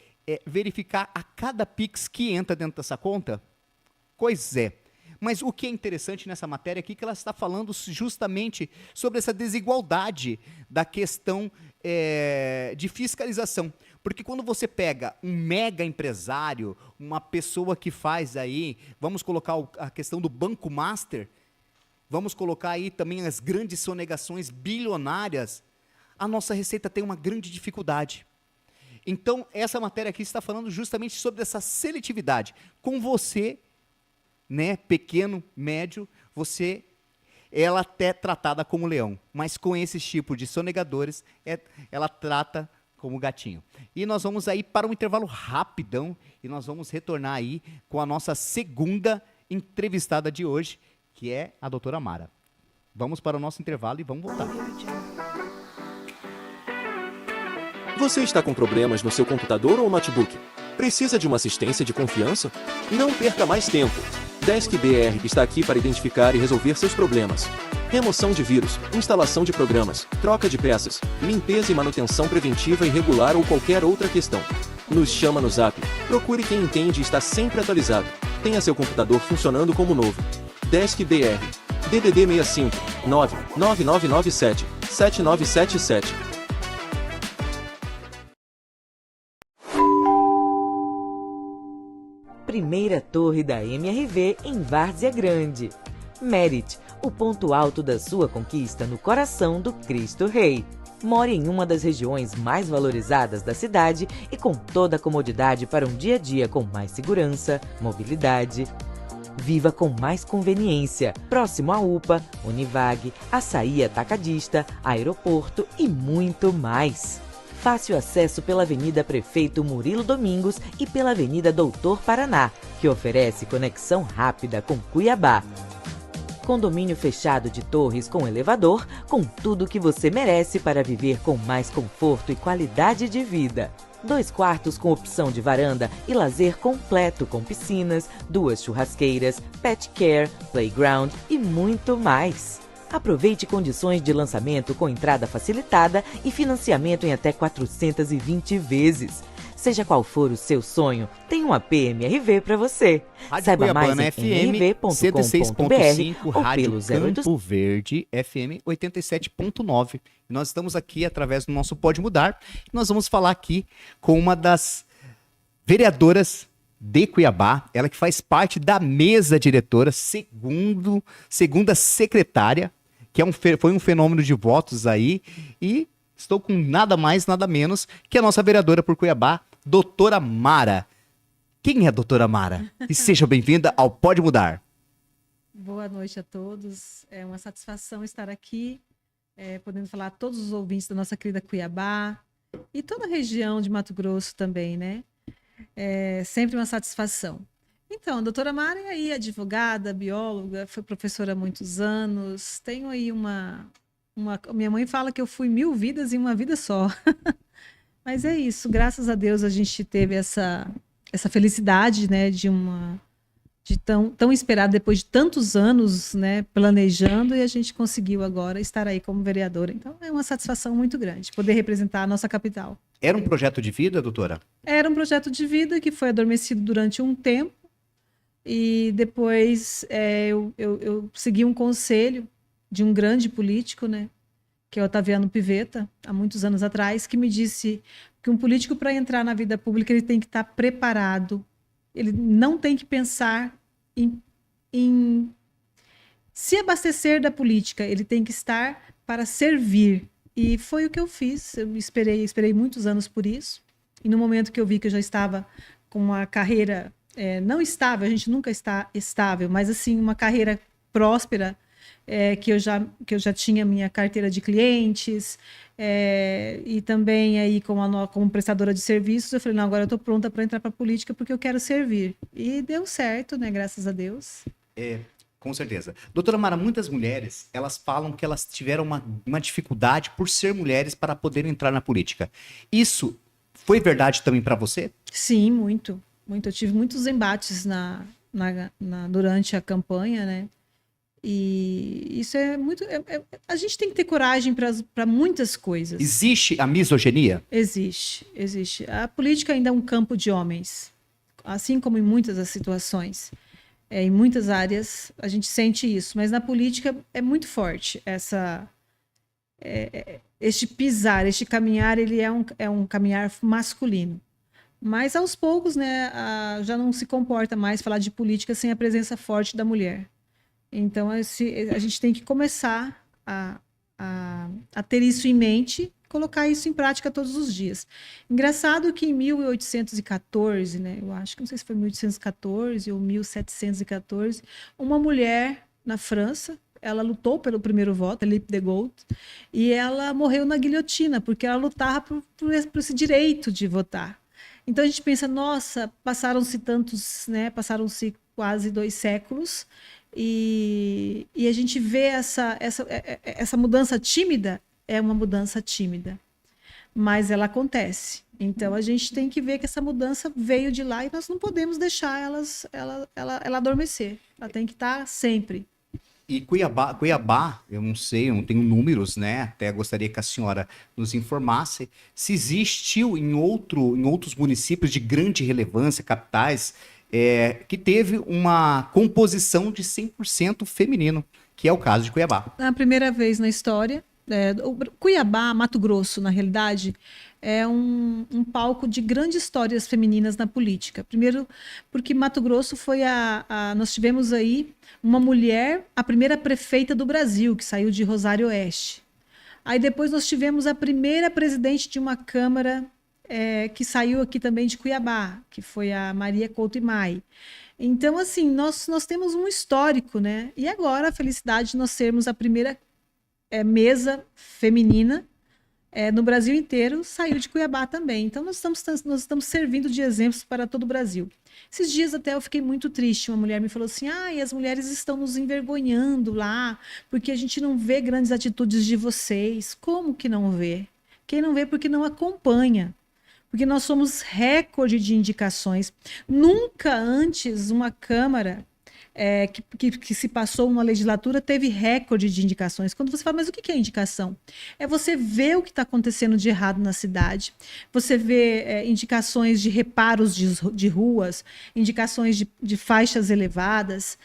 verificar a cada Pix que entra dentro dessa conta? Pois é. Mas o que é interessante nessa matéria aqui é que ela está falando justamente sobre essa desigualdade da questão de fiscalização. Porque quando você pega um mega empresário, uma pessoa que faz aí, vamos colocar a questão do Banco Master, vamos colocar aí também as grandes sonegações bilionárias, a nossa Receita tem uma grande dificuldade. Então, essa matéria aqui está falando justamente sobre essa seletividade. Com você, né, pequeno, médio, ela até é tratada como leão, mas com esse tipo de sonegadores, ela trata como gatinho. E nós vamos aí para um intervalo rapidão e nós vamos retornar aí com a nossa segunda entrevistada de hoje, que é a doutora Mara. Vamos para o nosso intervalo e vamos voltar. Você está com problemas no seu computador ou notebook? Precisa de uma assistência de confiança? Não perca mais tempo. Desk BR está aqui para identificar e resolver seus problemas. Remoção de vírus, instalação de programas, troca de peças, limpeza e manutenção preventiva e regular ou qualquer outra questão. Nos chama no Zap. Procure quem entende e está sempre atualizado. Tenha seu computador funcionando como novo. Desk BR. DDD 65 99997 7977. Primeira torre da MRV em Várzea Grande. Merit, o ponto alto da sua conquista no coração do Cristo Rei. More em uma das regiões mais valorizadas da cidade e com toda a comodidade para um dia a dia com mais segurança, mobilidade. Viva com mais conveniência, próximo à UPA, Univag, Açaí Atacadista, aeroporto e muito mais. Fácil acesso pela Avenida Prefeito Murilo Domingos e pela Avenida Doutor Paraná, que oferece conexão rápida com Cuiabá. Condomínio fechado de torres com elevador, com tudo que você merece para viver com mais conforto e qualidade de vida. 2 quartos com opção de varanda e lazer completo com piscinas, 2 churrasqueiras, pet care, playground e muito mais. Aproveite condições de lançamento com entrada facilitada e financiamento em até 420 vezes. Seja qual for o seu sonho, tem uma PMRV para você. Rádio Saiba Cuiabana mais em FM mrv.com.br 106.5, ou Rádio pelo 0800. Campo Verde FM 87.9. E nós estamos aqui através do nosso Pode Mudar. Nós vamos falar aqui com uma das vereadoras de Cuiabá, ela que faz parte da mesa diretora, segunda secretária, que foi um fenômeno de votos aí, e estou com nada mais, nada menos que a nossa vereadora por Cuiabá, doutora Mara. Quem é a doutora Mara? E seja bem-vinda ao Pode Mudar. Boa noite a todos. É uma satisfação estar aqui, podendo falar a todos os ouvintes da nossa querida Cuiabá e toda a região de Mato Grosso também, né? É sempre uma satisfação. Então, a doutora Mara é aí advogada, bióloga, foi professora há muitos anos, tenho aí minha mãe fala que eu fui 1000 vidas em uma vida só. Mas é isso, graças a Deus a gente teve essa felicidade, né, de tão esperado depois de tantos anos, né, planejando, e a gente conseguiu agora estar aí como vereadora. Então é uma satisfação muito grande poder representar a nossa capital. Era um projeto de vida, doutora? Era um projeto de vida que foi adormecido durante um tempo e depois eu segui um conselho de um grande político, né, que é o Otaviano Pivetta, há muitos anos atrás, que me disse que um político, para entrar na vida pública, ele tem que estar preparado. Ele não tem que pensar em se abastecer da política, ele tem que estar para servir. E foi o que eu fiz. Eu esperei muitos anos por isso. E no momento que eu vi que eu já estava com uma carreira não estável, a gente nunca está estável, mas assim, uma carreira próspera, que eu já tinha minha carteira de clientes, e também aí como prestadora de serviços, eu falei, não, agora eu estou pronta para entrar para a política porque eu quero servir. E deu certo, né? Graças a Deus. Com certeza. Doutora Mara, muitas mulheres, elas falam que elas tiveram uma dificuldade por ser mulheres para poder entrar na política. Isso foi verdade também para você? Sim, muito. Eu tive muitos embates durante a campanha, né? E isso é muito... a gente tem que ter coragem para muitas coisas. Existe a misoginia? Existe. A política ainda é um campo de homens, assim como em muitas das situações. Em muitas áreas a gente sente isso, mas na política é muito forte este pisar, este caminhar, ele é um caminhar masculino. Mas aos poucos, né, já não se comporta mais falar de política sem a presença forte da mulher. Então, a gente tem que começar a ter isso em mente, colocar isso em prática todos os dias. Engraçado que em 1814, né, eu acho que não sei se foi 1814 ou 1714, uma mulher na França, ela lutou pelo primeiro voto, Philippe de Gaulle, e ela morreu na guilhotina, porque ela lutava por esse direito de votar. Então a gente pensa, nossa, passaram-se quase 2 séculos, e a gente vê essa mudança tímida, é uma mudança tímida, mas ela acontece. Então a gente tem que ver que essa mudança veio de lá e nós não podemos deixar ela adormecer. Ela tem que estar sempre. E Cuiabá, eu não sei, eu não tenho números, né? Até gostaria que a senhora nos informasse se existiu em outros municípios de grande relevância, capitais, que teve uma composição de 100% feminino, que é o caso de Cuiabá. É a primeira vez na história Cuiabá, Mato Grosso, na realidade, é um palco de grandes histórias femininas na política. Primeiro, porque Mato Grosso foi nós tivemos aí uma mulher, a primeira prefeita do Brasil, que saiu de Rosário Oeste. Aí depois nós tivemos a primeira presidente de uma Câmara que saiu aqui também de Cuiabá, que foi a Maria Couto Imai. Então, assim, nós temos um histórico, né? E agora a felicidade de nós sermos a primeira mesa feminina no Brasil inteiro, saiu de Cuiabá também. Então, nós estamos servindo de exemplos para todo o Brasil. Esses dias até eu fiquei muito triste. Uma mulher me falou assim, e as mulheres estão nos envergonhando lá, porque a gente não vê grandes atitudes de vocês. Como que não vê? Quem não vê porque não acompanha. Porque nós somos recorde de indicações. Nunca antes uma Câmara que se passou uma legislatura teve recorde de indicações. Quando você fala, mas o que é indicação? É você ver o que está acontecendo de errado na cidade, você vê indicações de reparos de ruas, indicações de faixas elevadas.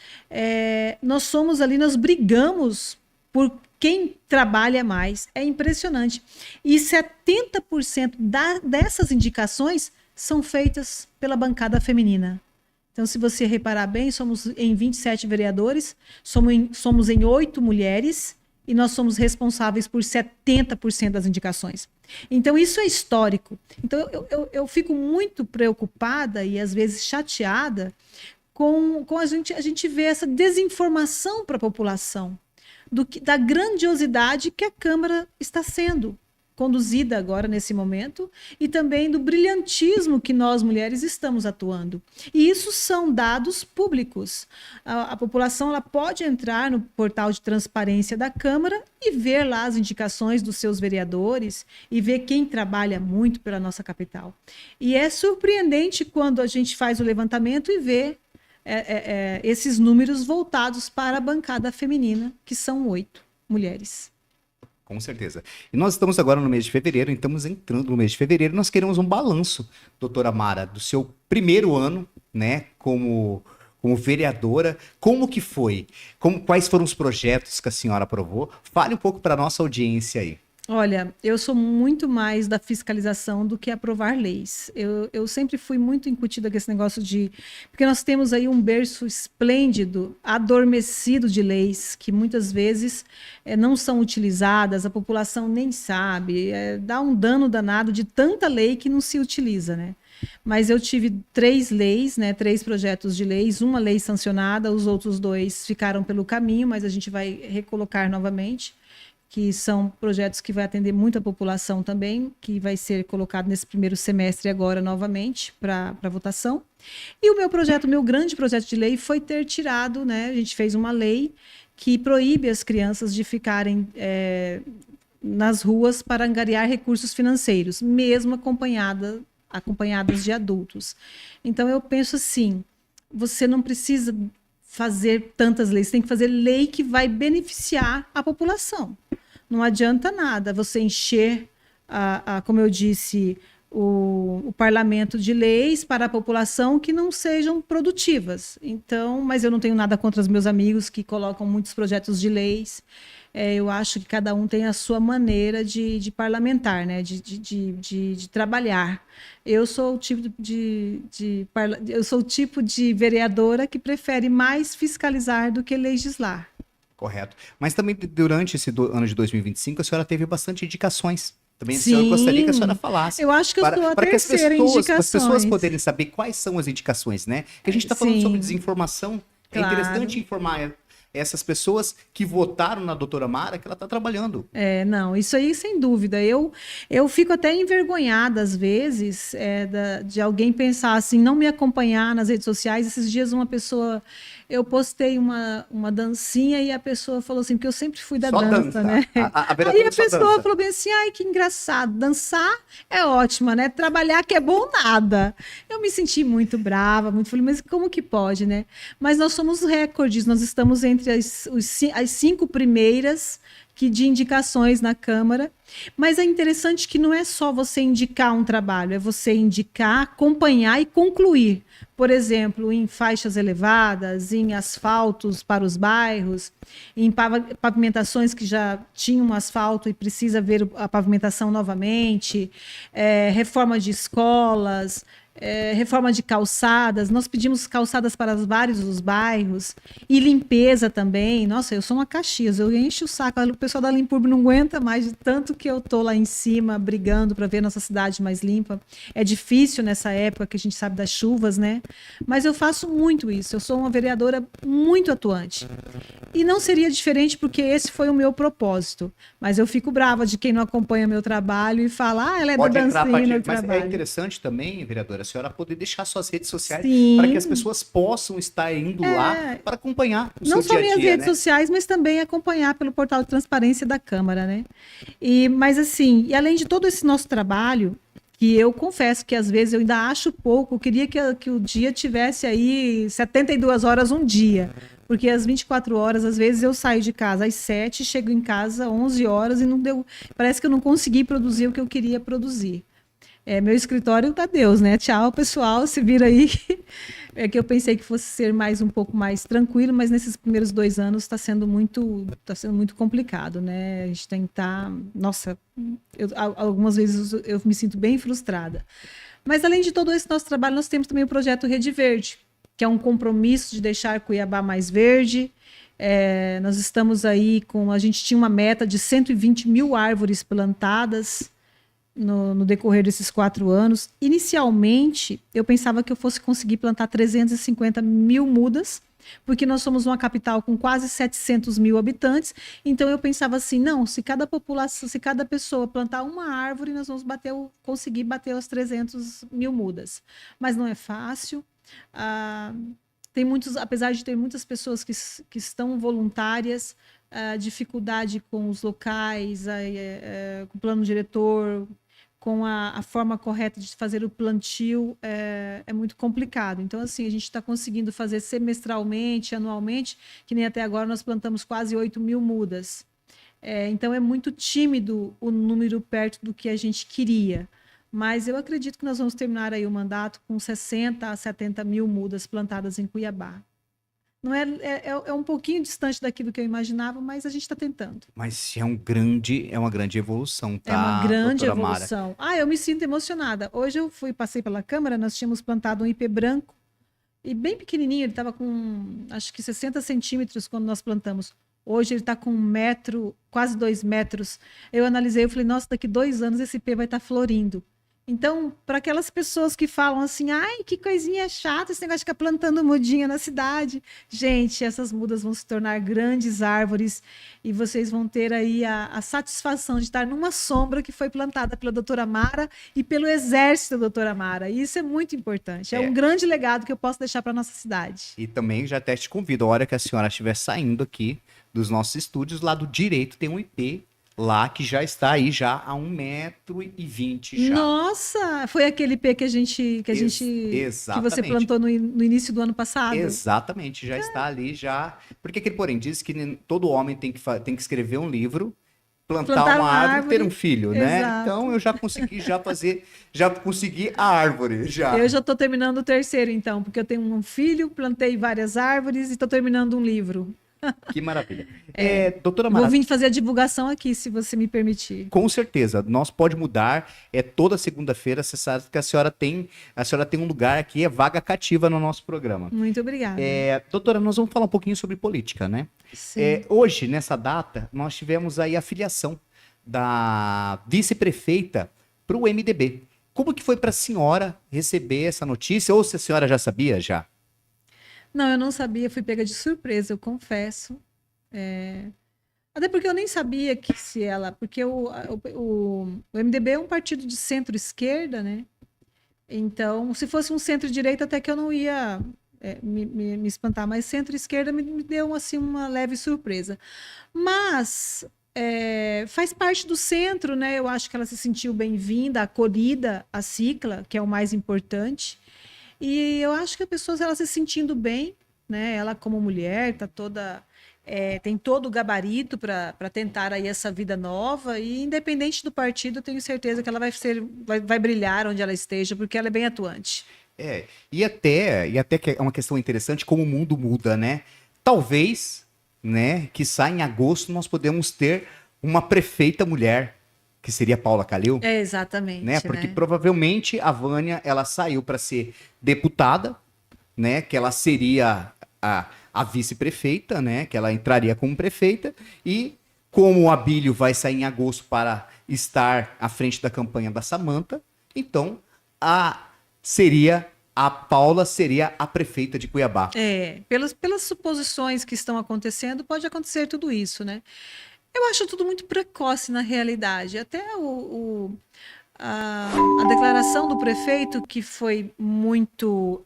Nós somos ali, nós brigamos por quem trabalha mais. É impressionante. E 70% dessas indicações são feitas pela bancada feminina. Então, se você reparar bem, somos em 27 vereadores, somos em 8 mulheres e nós somos responsáveis por 70% das indicações. Então, isso é histórico. Então, eu fico muito preocupada e, às vezes, chateada com a gente ver essa desinformação para a população da grandiosidade que a Câmara está sendo conduzida agora nesse momento e também do brilhantismo que nós mulheres estamos atuando. E isso são dados públicos. A população ela pode entrar no portal de transparência da Câmara e ver lá as indicações dos seus vereadores e ver quem trabalha muito pela nossa capital. E é surpreendente quando a gente faz o levantamento e vê esses números voltados para a bancada feminina, que são 8 mulheres. Com certeza. E nós estamos agora no mês de fevereiro, estamos entrando no mês de fevereiro, nós queremos um balanço, doutora Mara, do seu primeiro ano, né, como vereadora. Como que foi? Quais foram os projetos que a senhora aprovou? Fale um pouco para a nossa audiência aí. Olha, eu sou muito mais da fiscalização do que aprovar leis. Eu sempre fui muito incutida com esse negócio porque nós temos aí um berço esplêndido, adormecido de leis, que muitas vezes não são utilizadas, a população nem sabe, dá um dano danado de tanta lei que não se utiliza, né? Mas eu tive 3 leis, né, 3 projetos de leis, uma lei sancionada, os outros 2 ficaram pelo caminho, mas a gente vai recolocar novamente, que são projetos que vai atender muita população também, que vai ser colocado nesse primeiro semestre agora novamente para votação. E o meu grande projeto de lei foi ter tirado, né, a gente fez uma lei que proíbe as crianças de ficarem nas ruas para angariar recursos financeiros, mesmo acompanhadas de adultos. Então eu penso assim, você não precisa fazer tantas leis, você tem que fazer lei que vai beneficiar a população. Não adianta nada você encher, como eu disse, o parlamento de leis para a população que não sejam produtivas. Então, mas eu não tenho nada contra os meus amigos que colocam muitos projetos de leis. Eu acho que cada um tem a sua maneira de parlamentar, né? de trabalhar. Eu sou o tipo de vereadora que prefere mais fiscalizar do que legislar. Correto. Mas também durante esse ano de 2025, a senhora teve bastante indicações. Também Sim, a senhora gostaria que a senhora falasse. Eu acho que eu sou a terceira indicação. Para as pessoas poderem saber quais são as indicações, né? Que a gente está falando sobre desinformação. Claro. É interessante informar essas pessoas que votaram na doutora Mara que ela está trabalhando. Não, isso aí sem dúvida. Eu fico até envergonhada às vezes de alguém pensar assim, não me acompanhar nas redes sociais. Esses dias eu postei uma dancinha e a pessoa falou assim, porque eu sempre fui da dança, né? Aí a pessoa falou bem assim, ai, que engraçado, dançar é ótima, né? Trabalhar que é bom nada. Eu me senti muito brava, falei, mas como que pode, né? Mas nós somos recordes, nós estamos entre as 5 primeiras que de indicações na Câmara. Mas é interessante que não é só você indicar um trabalho, é você indicar, acompanhar e concluir. Por exemplo, em faixas elevadas, em asfaltos para os bairros, em pavimentações que já tinham asfalto e precisa ver a pavimentação novamente, reforma de escolas, reforma de calçadas. Nós pedimos calçadas para vários dos bairros e limpeza também. Nossa, eu sou uma Caxias, eu encho o saco, o pessoal da Limpurb não aguenta mais de tanto que eu tô lá em cima brigando para ver nossa cidade mais limpa. É difícil nessa época que a gente sabe das chuvas, né? Mas eu faço muito isso, eu sou uma vereadora muito atuante. E não seria diferente porque esse foi o meu propósito. Mas eu fico brava de quem não acompanha meu trabalho e fala, ela é Pode da entrar, dancinha mas trabalho. é interessante também, vereadora, a senhora poder deixar suas redes sociais Sim. para que as pessoas possam estar indo lá para acompanhar o Não seu só dia a minhas dia, redes né? sociais, mas também acompanhar pelo portal de transparência da Câmara, né? Mas assim, e além de todo esse nosso trabalho, que eu confesso que às vezes eu ainda acho pouco, eu queria que o dia tivesse aí 72 horas um dia, porque às 24 horas, às vezes eu saio de casa às 7, chego em casa às 11 horas e não deu, parece que eu não consegui produzir o que eu queria produzir. Meu escritório tá Deus, né? Tchau, pessoal, se vira aí. É que eu pensei que fosse ser um pouco mais tranquilo, mas nesses primeiros 2 anos está sendo muito complicado, né? A gente tem que estar... Nossa, algumas vezes eu me sinto bem frustrada. Mas além de todo esse nosso trabalho, nós temos também o projeto Rede Verde, que é um compromisso de deixar Cuiabá mais verde. Nós estamos aí a gente tinha uma meta de 120 mil árvores plantadas no decorrer desses 4 anos. Inicialmente, eu pensava que eu fosse conseguir plantar 350 mil mudas, porque nós somos uma capital com quase 700 mil habitantes. Então, eu pensava assim, não, se cada pessoa plantar uma árvore, nós vamos conseguir bater as 300 mil mudas. Mas não é fácil. Apesar de ter muitas pessoas que estão voluntárias, a dificuldade com os locais, com o plano diretor, com a forma correta de fazer o plantio, é muito complicado. Então, assim, a gente está conseguindo fazer semestralmente, anualmente, que nem até agora nós plantamos quase 8 mil mudas. Então, é muito tímido o número perto do que a gente queria. Mas eu acredito que nós vamos terminar aí o mandato com 60 a 70 mil mudas plantadas em Cuiabá. Não é um pouquinho distante daquilo que eu imaginava, mas a gente está tentando. Mas é uma grande evolução, tá, É uma grande doutora Mara? evolução. Eu me sinto emocionada. Hoje eu passei pela Câmara, nós tínhamos plantado um ipê branco, e bem pequenininho, ele estava com, acho que 60 centímetros quando nós plantamos. Hoje ele está com 1 metro, quase 2 metros. Eu analisei, eu falei, nossa, daqui 2 anos esse ipê vai estar florindo. Então, para aquelas pessoas que falam assim, ai, que coisinha chata, esse negócio de ficar plantando mudinha na cidade. Gente, essas mudas vão se tornar grandes árvores e vocês vão ter aí a satisfação de estar numa sombra que foi plantada pela doutora Mara e pelo exército da doutora Mara. E isso é muito importante. É um grande legado que eu posso deixar para nossa cidade. E também já até te convido, a hora que a senhora estiver saindo aqui dos nossos estúdios, lá do direito tem um ipê lá que já está aí já a 1,20 m já. Nossa, foi aquele ipê que que você plantou no início do ano passado? Exatamente, já está ali já. Porque aquele porém diz que todo homem tem que escrever um livro, plantar uma árvore e ter um filho, né? Exato. Então eu já consegui já consegui a árvore já. Eu já estou terminando o 3º então, porque eu tenho um filho, plantei várias árvores e estou terminando um livro. Que maravilha. Doutora Mara, vou vir fazer a divulgação aqui, se você me permitir. Com certeza, nós pode mudar. Toda segunda-feira, você sabe que a senhora tem um lugar aqui, vaga cativa no nosso programa. Muito obrigada. Doutora, nós vamos falar um pouquinho sobre política, né? Sim. Hoje, nessa data, nós tivemos aí a filiação da vice-prefeita para o MDB. Como que foi para a senhora receber essa notícia? Ou se a senhora já sabia já? Não, eu não sabia, fui pega de surpresa, eu confesso. Até porque eu nem sabia que se ela... Porque o MDB é um partido de centro-esquerda, né? Então, se fosse um centro-direita, até que eu não ia me espantar. Mas centro-esquerda me deu assim, uma leve surpresa. Mas faz parte do centro, né? Eu acho que ela se sentiu bem-vinda, acolhida, a Cicla, que é o mais importante. E eu acho que a pessoa, ela se sentindo bem, né? Ela como mulher tá toda tem todo o gabarito para tentar aí essa vida nova e independente do partido, eu tenho certeza que ela vai brilhar onde ela esteja, porque ela é bem atuante. E até que é uma questão interessante como o mundo muda, né? Talvez, né, quiçá em agosto nós podemos ter uma prefeita mulher, que seria Paula Calil. Exatamente, né? Porque provavelmente a Vânia, ela saiu para ser deputada, né? Que ela seria a vice-prefeita, né? Que ela entraria como prefeita. E como o Abílio vai sair em agosto para estar à frente da campanha da Samanta, então a Paula seria a prefeita de Cuiabá. Pelas suposições que estão acontecendo, pode acontecer tudo isso, né? Eu acho tudo muito precoce na realidade. Até a declaração do prefeito, que foi muito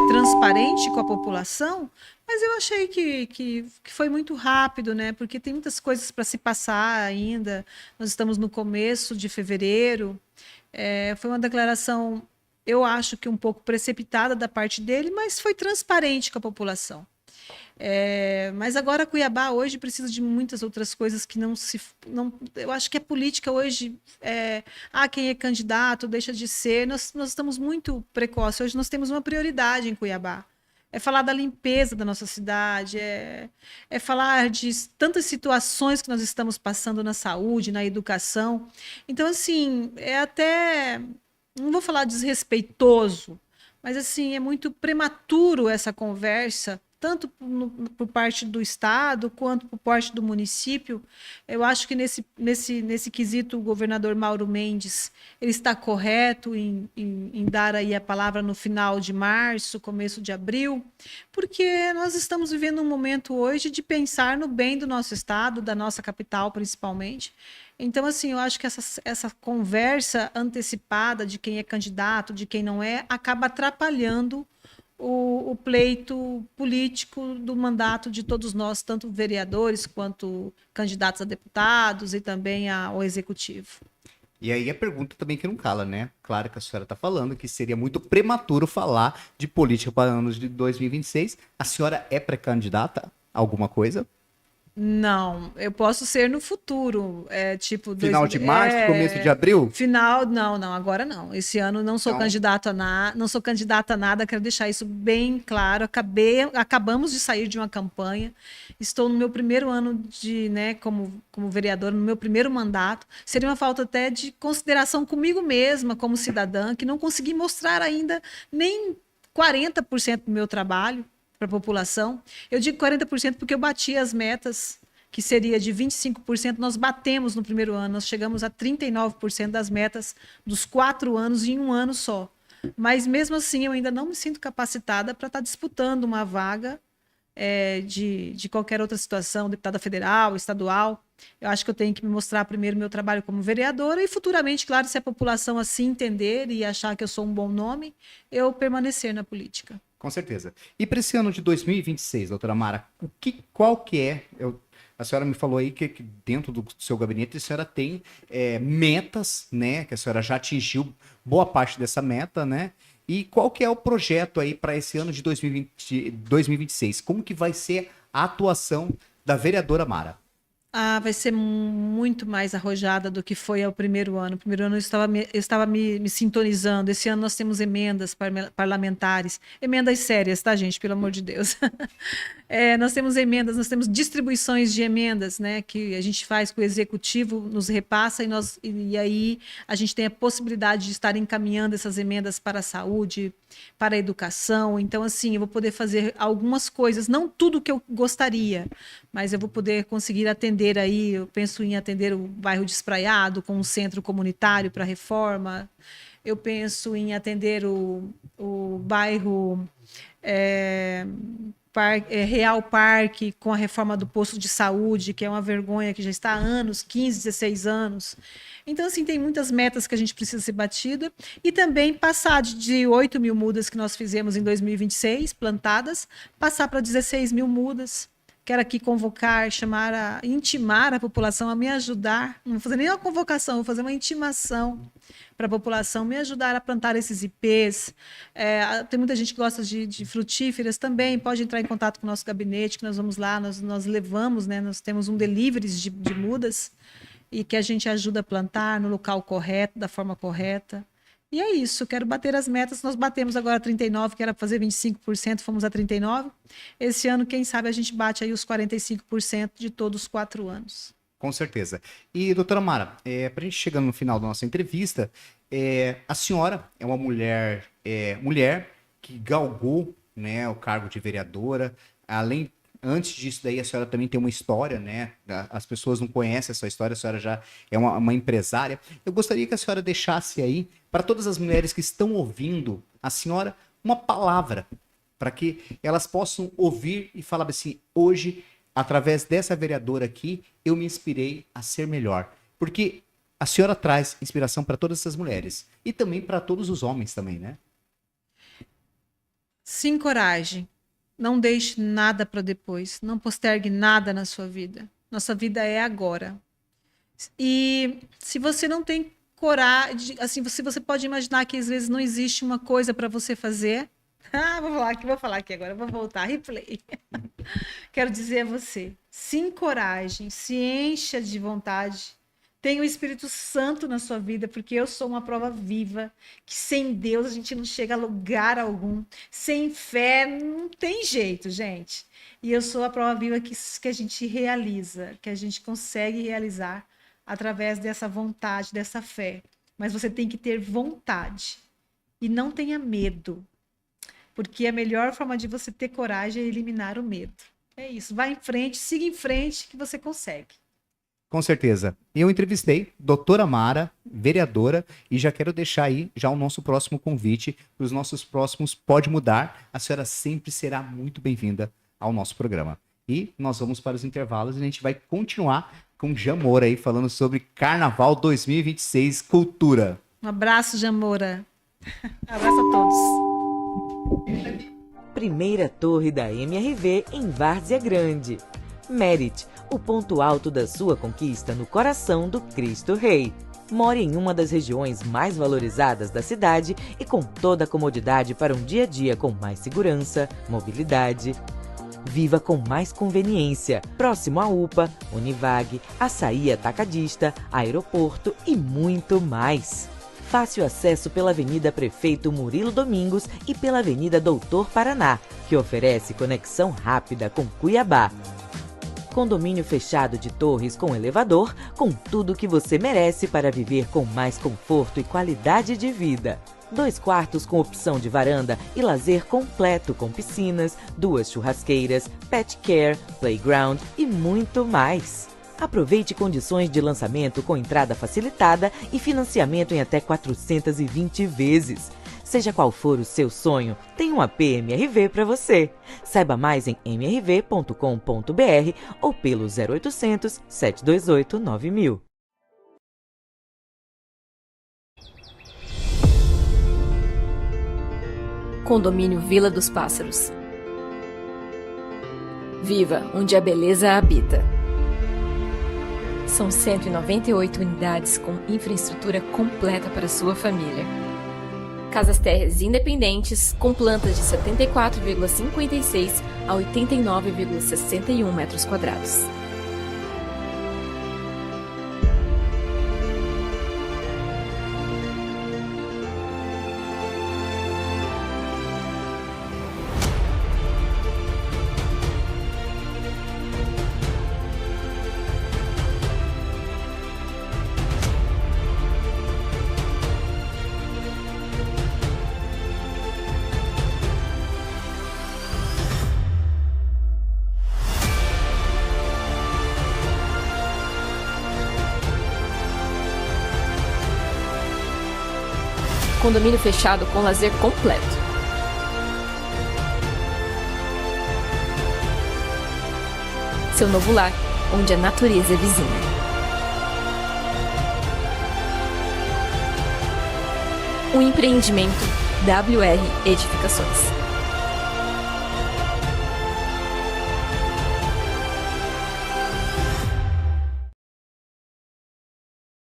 transparente com a população, mas eu achei que foi muito rápido, né? Porque tem muitas coisas para se passar ainda. Nós estamos no começo de fevereiro. Foi uma declaração, eu acho que um pouco precipitada da parte dele, mas foi transparente com a população. Mas agora Cuiabá hoje precisa de muitas outras coisas que eu acho que a política hoje quem é candidato deixa de ser, nós estamos muito precoces. Hoje nós temos uma prioridade em Cuiabá, falar da limpeza da nossa cidade, falar de tantas situações que nós estamos passando na saúde, na educação. Então, assim, até, não vou falar desrespeitoso, mas assim, é muito prematuro essa conversa, tanto por parte do Estado quanto por parte do município. Eu acho que nesse quesito o governador Mauro Mendes ele está correto em dar aí a palavra no final de março, começo de abril, porque nós estamos vivendo um momento hoje de pensar no bem do nosso estado, da nossa capital principalmente. Então, assim, eu acho que essa conversa antecipada de quem é candidato, de quem não é, acaba atrapalhando o pleito político do mandato de todos nós, tanto vereadores quanto candidatos a deputados e também ao executivo. E aí a pergunta também que não cala, né? Claro que a senhora está falando que seria muito prematuro falar de política para anos de 2026. A senhora é pré-candidata a alguma coisa? Não, eu posso ser no futuro, tipo... Final de março, começo de abril? Não, agora não. Esse ano não sou candidata a nada, quero deixar isso bem claro. Acabamos de sair de uma campanha, estou no meu primeiro ano como vereadora, no meu primeiro mandato. Seria uma falta até de consideração comigo mesma, como cidadã, que não consegui mostrar ainda nem 40% do meu trabalho para a população. Eu digo 40% porque eu bati as metas, que seria de 25%, nós batemos no primeiro ano, nós chegamos a 39% das metas dos 4 anos em um ano só. Mas mesmo assim eu ainda não me sinto capacitada para estar disputando uma vaga de qualquer outra situação, deputada federal, estadual. Eu acho que eu tenho que me mostrar primeiro meu trabalho como vereadora e futuramente, claro, se a população assim entender e achar que eu sou um bom nome, eu permanecer na política. Com certeza. E para esse ano de 2026, doutora Mara, qual que é... A senhora me falou aí que dentro do seu gabinete a senhora tem metas, né? Que a senhora já atingiu boa parte dessa meta, né? E qual que é o projeto aí para esse ano de 2026? Como que vai ser a atuação da vereadora Mara? Vai ser muito mais arrojada do que foi ao primeiro ano. No primeiro ano eu estava me sintonizando. Esse ano nós temos emendas parlamentares, emendas sérias, tá, gente? Pelo amor de Deus. Nós temos emendas, nós temos distribuições de emendas, né? Que a gente faz com o executivo, nos repassa e aí a gente tem a possibilidade de estar encaminhando essas emendas para a saúde, para a educação. Então, assim, eu vou poder fazer algumas coisas, não tudo que eu gostaria, mas eu vou poder conseguir atender aí, eu penso em atender o bairro de Espraiado com um centro comunitário para reforma, eu penso em atender o bairro Real Parque com a reforma do posto de saúde, que é uma vergonha, que já está há anos, 15, 16 anos. Então, assim, tem muitas metas que a gente precisa ser batida e também passar de 8 mil mudas que nós fizemos em 2026, plantadas, passar para 16 mil mudas, quero aqui convocar, intimar a população a me ajudar. Não vou fazer nem uma convocação, vou fazer uma intimação para a população me ajudar a plantar esses ipês. Tem muita gente que gosta de frutíferas também, pode entrar em contato com o nosso gabinete, que nós vamos lá, nós levamos, né? Nós temos um delivery de mudas e que a gente ajuda a plantar no local correto, da forma correta. E é isso, quero bater as metas. Nós batemos agora 39%, que era fazer 25%, fomos a 39%. Esse ano, quem sabe, a gente bate aí os 45% de todos os 4 anos. Com certeza. E, doutora Mara, para a gente chegando no final da nossa entrevista, a senhora é uma mulher que galgou, né, o cargo de vereadora. Antes disso daí, a senhora também tem uma história, né? As pessoas não conhecem essa história, a senhora já é uma empresária. Eu gostaria que a senhora deixasse aí, para todas as mulheres que estão ouvindo a senhora, uma palavra, para que elas possam ouvir e falar assim, hoje, através dessa vereadora aqui, eu me inspirei a ser melhor. Porque a senhora traz inspiração para todas essas mulheres. E também para todos os homens também, né? Sim, coragem. Não deixe nada para depois. Não postergue nada na sua vida. Nossa vida é agora. E se você não tem coragem, assim, você pode imaginar que às vezes não existe uma coisa para você fazer. Vou falar aqui agora, vou voltar, replay. Quero dizer a você, sim, coragem, se encha de vontade. Tenha o Espírito Santo na sua vida, porque eu sou uma prova viva, que sem Deus a gente não chega a lugar algum. Sem fé não tem jeito, gente. E eu sou a prova viva que a gente realiza, que a gente consegue realizar através dessa vontade, dessa fé. Mas você tem que ter vontade. E não tenha medo. Porque a melhor forma de você ter coragem é eliminar o medo. É isso. Vá em frente, siga em frente, que você consegue. Com certeza. Eu entrevistei doutora Mara, vereadora, e já quero deixar aí já o nosso próximo convite para os nossos próximos Pode Mudar. A senhora sempre será muito bem-vinda ao nosso programa. E nós vamos para os intervalos e a gente vai continuar com Jamora aí, falando sobre Carnaval 2026 Cultura. Um abraço, Jamora. Um abraço a todos. Primeira torre da MRV em Várzea Grande. Merit, o ponto alto da sua conquista no coração do Cristo Rei. More em uma das regiões mais valorizadas da cidade e com toda a comodidade para um dia a dia com mais segurança, mobilidade. Viva com mais conveniência, próximo à UPA, Univag, Açaí Atacadista, aeroporto e muito mais. Fácil acesso pela Avenida Prefeito Murilo Domingos e pela Avenida Doutor Paraná, que oferece conexão rápida com Cuiabá. Condomínio fechado de torres com elevador, com tudo que você merece para viver com mais conforto e qualidade de vida. 2 quartos com opção de varanda e lazer completo com piscinas, 2 churrasqueiras, pet care, playground e muito mais. Aproveite condições de lançamento com entrada facilitada e financiamento em até 420 vezes. Seja qual for o seu sonho, tem um AP MRV para você. Saiba mais em mrv.com.br ou pelo 0800 728 9000. Condomínio Vila dos Pássaros. Viva onde a beleza habita. São 198 unidades com infraestrutura completa para sua família. Casas térreas independentes com plantas de 74,56 a 89,61 metros quadrados. Condomínio fechado com lazer completo. Seu novo lar, onde a natureza é vizinha. Um empreendimento WR Edificações.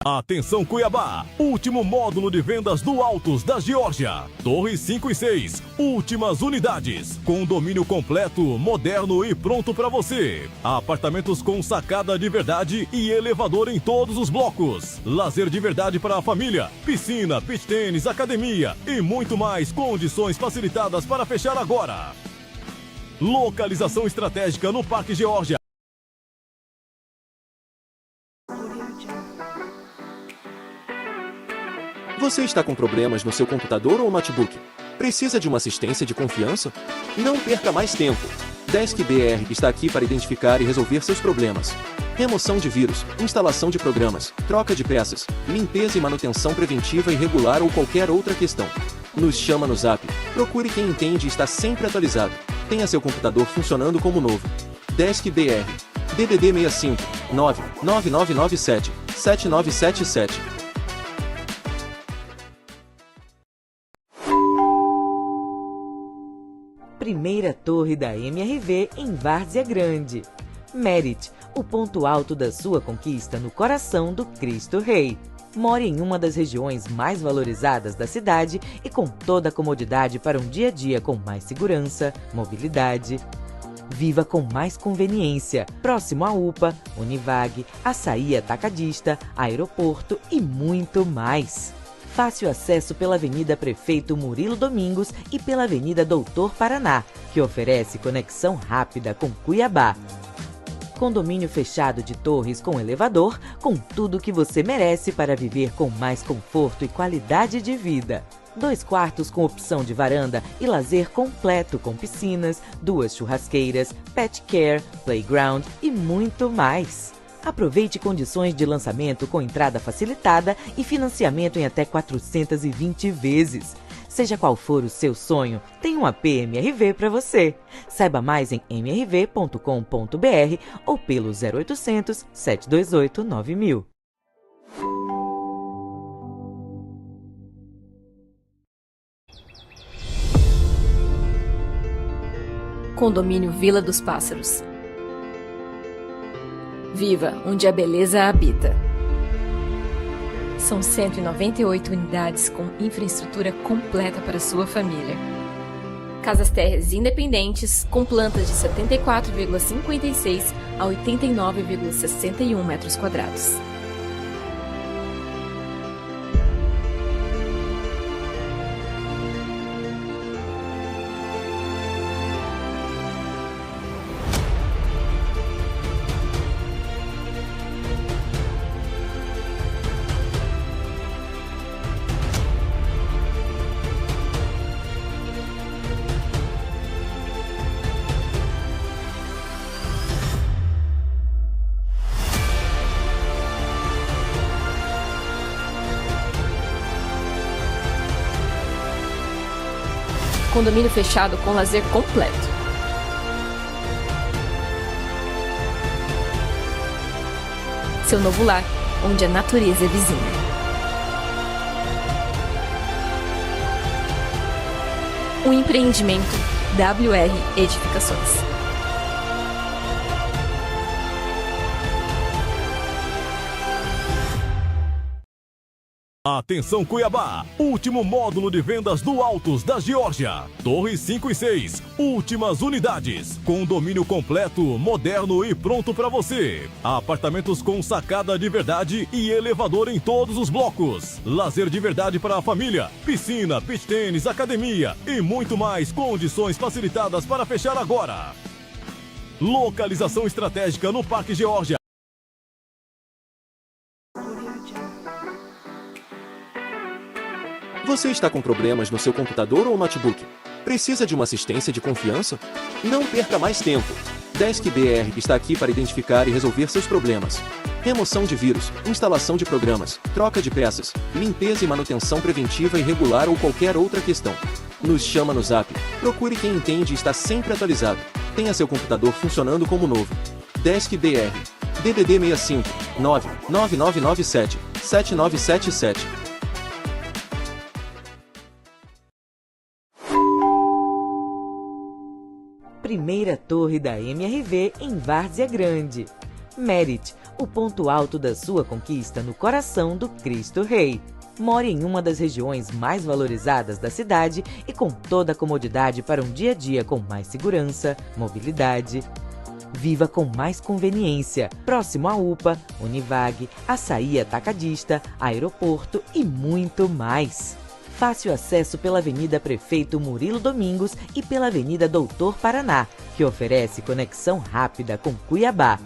Atenção Cuiabá, último módulo de vendas do Altos da Geórgia. Torres 5 e 6, últimas unidades. Condomínio completo, moderno e pronto para você. Apartamentos com sacada de verdade e elevador em todos os blocos. Lazer de verdade para a família, piscina, beach tênis, academia e muito mais. Condições facilitadas para fechar agora. Localização estratégica no Parque Geórgia. Você está com problemas no seu computador ou notebook? Precisa de uma assistência de confiança? Não perca mais tempo. Desk BR está aqui para identificar e resolver seus problemas. Remoção de vírus, instalação de programas, troca de peças, limpeza e manutenção preventiva e regular ou qualquer outra questão. Nos chama no Zap. Procure quem entende e está sempre atualizado. Tenha seu computador funcionando como novo. Desk BR. DDD 65 99997 7977. Primeira torre da MRV em Várzea Grande. Merit, o ponto alto da sua conquista no coração do Cristo Rei. More em uma das regiões mais valorizadas da cidade e com toda a comodidade para um dia a dia com mais segurança, mobilidade. Viva com mais conveniência, próximo à UPA, Univag, Açaí Atacadista, Aeroporto e muito mais. Fácil acesso pela Avenida Prefeito Murilo Domingos e pela Avenida Doutor Paraná, que oferece conexão rápida com Cuiabá. Condomínio fechado de torres com elevador, com tudo o que você merece para viver com mais conforto e qualidade de vida. 2 quartos com opção de varanda e lazer completo com piscinas, 2 churrasqueiras, pet care, playground e muito mais. Aproveite condições de lançamento com entrada facilitada e financiamento em até 420 vezes. Seja qual for o seu sonho, tem um AP MRV para você. Saiba mais em mrv.com.br ou pelo 0800 728 9000. Condomínio Vila dos Pássaros. Viva, onde a beleza habita. São 198 unidades com infraestrutura completa para sua família. Casas térreas independentes com plantas de 74,56 a 89,61 metros quadrados. Condomínio fechado com lazer completo. Seu novo lar, onde a natureza é vizinha. Um empreendimento WR Edificações. Atenção Cuiabá, último módulo de vendas do Altos da Geórgia. Torres 5 e 6, últimas unidades. Condomínio completo, moderno e pronto para você. Apartamentos com sacada de verdade e elevador em todos os blocos. Lazer de verdade para a família, piscina, beach tênis, academia e muito mais. Condições facilitadas para fechar agora. Localização estratégica no Parque Geórgia. Você está com problemas no seu computador ou notebook? Precisa de uma assistência de confiança? Não perca mais tempo. Desk BR está aqui para identificar e resolver seus problemas. Remoção de vírus, instalação de programas, troca de peças, limpeza e manutenção preventiva e regular ou qualquer outra questão. Nos chama no Zap. Procure quem entende e está sempre atualizado. Tenha seu computador funcionando como novo. Desk BR. DDD 65 99997 7977. Primeira torre da MRV em Várzea Grande. Merit, o ponto alto da sua conquista no coração do Cristo Rei. More em uma das regiões mais valorizadas da cidade e com toda a comodidade para um dia a dia com mais segurança, mobilidade. Viva com mais conveniência, próximo à UPA, Univag, Açaí Atacadista, aeroporto e muito mais. Fácil acesso pela Avenida Prefeito Murilo Domingos e pela Avenida Doutor Paraná, que oferece conexão rápida com Cuiabá.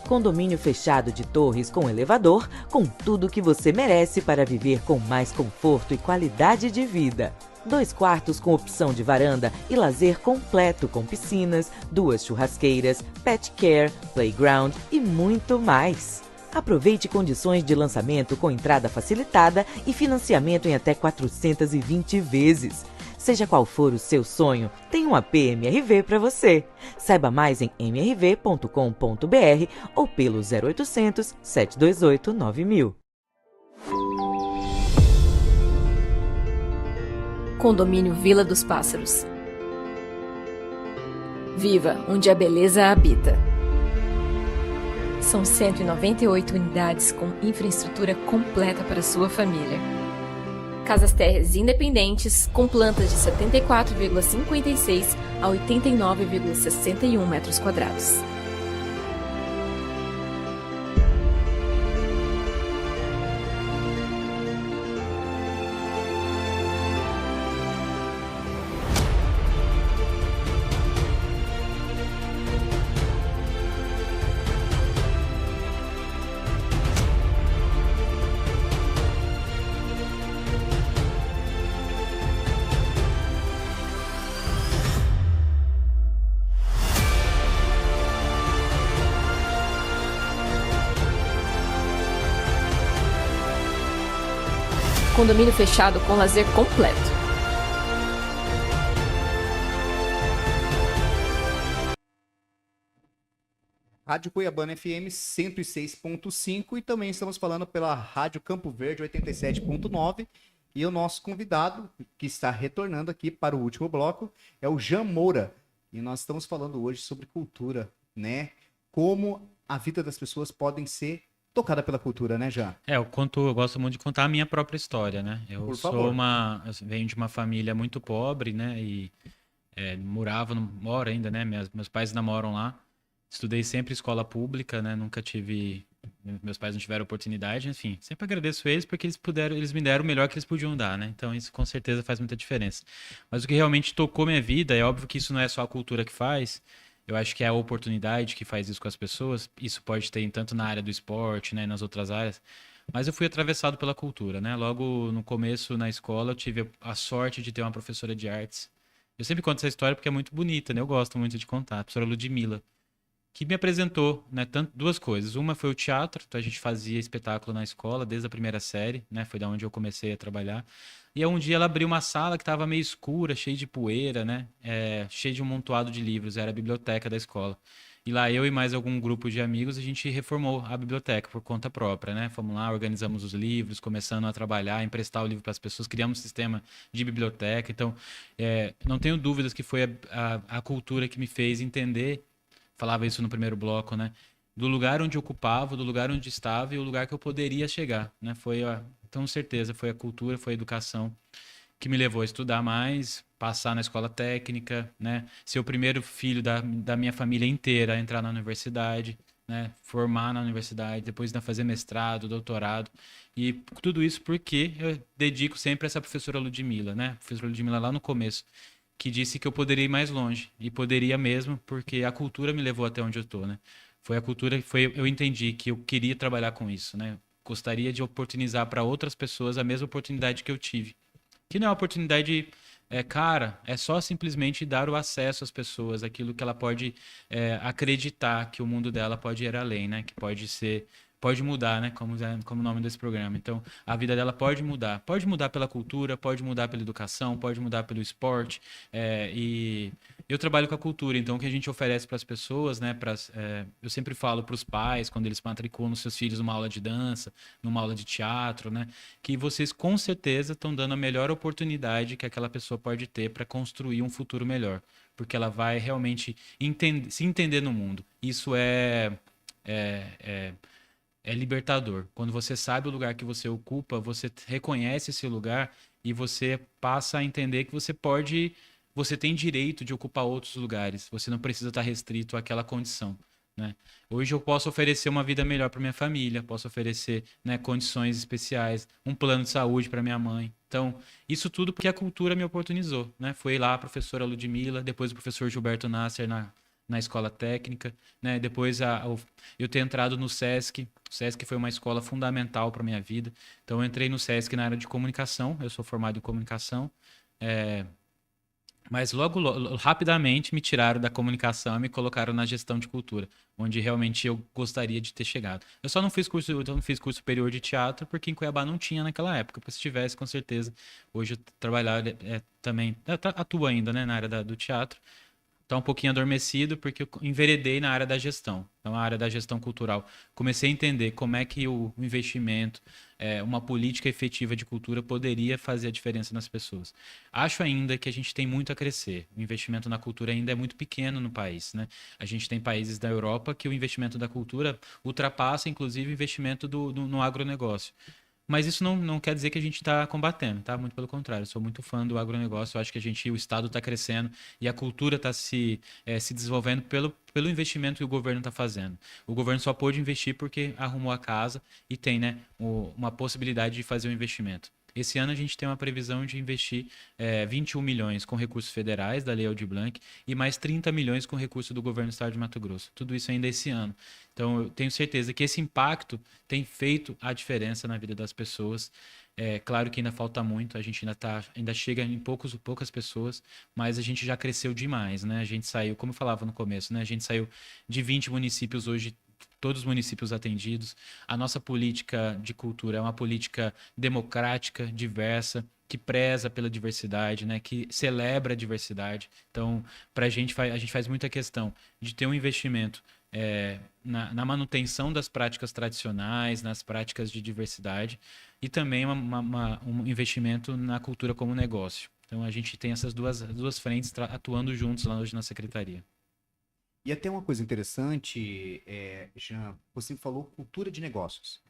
Condomínio fechado de torres com elevador, com tudo o que você merece para viver com mais conforto e qualidade de vida. 2 quartos com opção de varanda e lazer completo com piscinas, 2 churrasqueiras, pet care, playground e muito mais. Aproveite condições de lançamento com entrada facilitada e financiamento em até 420 vezes. Seja qual for o seu sonho, tem um AP MRV para você. Saiba mais em mrv.com.br ou pelo 0800 728 9000. Condomínio Vila dos Pássaros. Viva onde a beleza habita. São 198 unidades com infraestrutura completa para sua família. Casas térreas independentes com plantas de 74,56 a 89,61 metros quadrados. Condomínio fechado com lazer completo. Rádio Cuiabana FM 106.5 e também estamos falando pela Rádio Campo Verde 87.9. E o nosso convidado, que está retornando aqui para o último bloco, é o Jean Moura. E nós estamos falando hoje sobre cultura, né? Como a vida das pessoas podem ser tocada pela cultura, né, Jean? Eu gosto muito de contar a minha própria história, né? Por favor. Eu venho de uma família muito pobre, né? E moro ainda, né? Meus pais ainda moram lá. Estudei sempre escola pública, né? Meus pais não tiveram oportunidade, enfim. Sempre agradeço eles porque eles me deram o melhor que eles podiam dar, né? Então isso com certeza faz muita diferença. Mas o que realmente tocou minha vida, é óbvio que isso não é só a cultura que faz. Eu acho que é a oportunidade que faz isso com as pessoas. Isso pode ter tanto na área do esporte, né, nas outras áreas. Mas eu fui atravessado pela cultura, né? Logo no começo, na escola, eu tive a sorte de ter uma professora de artes. Eu sempre conto essa história porque é muito bonita, né? Eu gosto muito de contar. A professora Ludmila, que me apresentou, né, duas coisas. Uma foi o teatro, então a gente fazia espetáculo na escola desde a primeira série, né? Foi da onde eu comecei a trabalhar. E aí um dia ela abriu uma sala que estava meio escura, cheia de poeira, né? Cheia de um montoado de livros, era a biblioteca da escola. E lá eu e mais algum grupo de amigos, a gente reformou a biblioteca por conta própria, né? Fomos lá, organizamos os livros, começando a trabalhar, emprestar o livro para as pessoas, criamos um sistema de biblioteca. Então, não tenho dúvidas que foi a cultura que me fez entender, falava isso no primeiro bloco, né? Do lugar onde eu ocupava, do lugar onde estava e o lugar que eu poderia chegar, né? Com certeza, foi a cultura, foi a educação que me levou a estudar mais, passar na escola técnica, né? Ser o primeiro filho da minha família inteira a entrar na universidade, né? Formar na universidade, depois ainda fazer mestrado, doutorado. E tudo isso porque eu dedico sempre a essa professora Ludmila, né? A professora Ludmila lá no começo, que disse que eu poderia ir mais longe. E poderia mesmo, porque a cultura me levou até onde eu tô, né? Foi a cultura eu entendi que eu queria trabalhar com isso, né? Gostaria de oportunizar para outras pessoas a mesma oportunidade que eu tive. Que não é uma oportunidade cara, é só simplesmente dar o acesso às pessoas, aquilo que ela pode acreditar que o mundo dela pode ir além, né? Que pode mudar, né? Como o nome desse programa. Então, a vida dela pode mudar. Pode mudar pela cultura, pode mudar pela educação, pode mudar pelo esporte. E eu trabalho com a cultura, então o que a gente oferece para as pessoas, né? Eu sempre falo para os pais, quando eles matriculam seus filhos numa aula de dança, numa aula de teatro, né? Que vocês com certeza estão dando a melhor oportunidade que aquela pessoa pode ter para construir um futuro melhor. Porque ela vai realmente se entender no mundo. Isso é é libertador. Quando você sabe o lugar que você ocupa, você reconhece esse lugar e você passa a entender que você tem direito de ocupar outros lugares. Você não precisa estar restrito àquela condição, né? Hoje eu posso oferecer uma vida melhor para minha família, posso oferecer, né, condições especiais, um plano de saúde para minha mãe. Então, isso tudo porque a cultura me oportunizou, né? Foi lá a professora Ludmila, depois o professor Gilberto Nasser na escola técnica, né? Depois eu ter entrado no SESC. O SESC foi uma escola fundamental para minha vida. Então, eu entrei no SESC na área de comunicação. Eu sou formado em comunicação. Mas rapidamente me tiraram da comunicação e me colocaram na gestão de cultura, onde realmente eu gostaria de ter chegado. Eu só não fiz curso superior de teatro porque em Cuiabá não tinha naquela época, porque se tivesse, com certeza, hoje eu trabalhar também, atuo ainda, né, na área do teatro. Está um pouquinho adormecido porque eu enveredei na área da gestão. Então, a área da gestão cultural. Comecei a entender como é que o investimento, uma política efetiva de cultura poderia fazer a diferença nas pessoas. Acho ainda que a gente tem muito a crescer. O investimento na cultura ainda é muito pequeno no país, né? A gente tem países da Europa que o investimento da cultura ultrapassa, inclusive, o investimento no agronegócio. Mas isso não quer dizer que a gente está combatendo, tá? Muito pelo contrário. Eu sou muito fã do agronegócio. Eu acho que o Estado está crescendo e a cultura está se desenvolvendo pelo investimento que o governo está fazendo. O governo só pôde investir porque arrumou a casa e tem, né, uma possibilidade de fazer o investimento. Esse ano a gente tem uma previsão de investir 21 milhões com recursos federais da Lei Aldir Blanc e mais 30 milhões com recurso do governo do Estado de Mato Grosso. Tudo isso ainda esse ano. Então, eu tenho certeza que esse impacto tem feito a diferença na vida das pessoas. Claro que ainda falta muito, a gente ainda chega em poucas pessoas, mas a gente já cresceu demais, né? A gente saiu, como eu falava no começo, né? A gente saiu de 20 municípios hoje, todos os municípios atendidos. A nossa política de cultura é uma política democrática, diversa, que preza pela diversidade, né? Que celebra a diversidade. Então, a gente faz muita questão de ter um investimento na manutenção das práticas tradicionais, nas práticas de diversidade e também um investimento na cultura como negócio. Então, a gente tem essas duas frentes atuando juntos lá hoje na secretaria. E até uma coisa interessante, Jean, você falou cultura de negócios.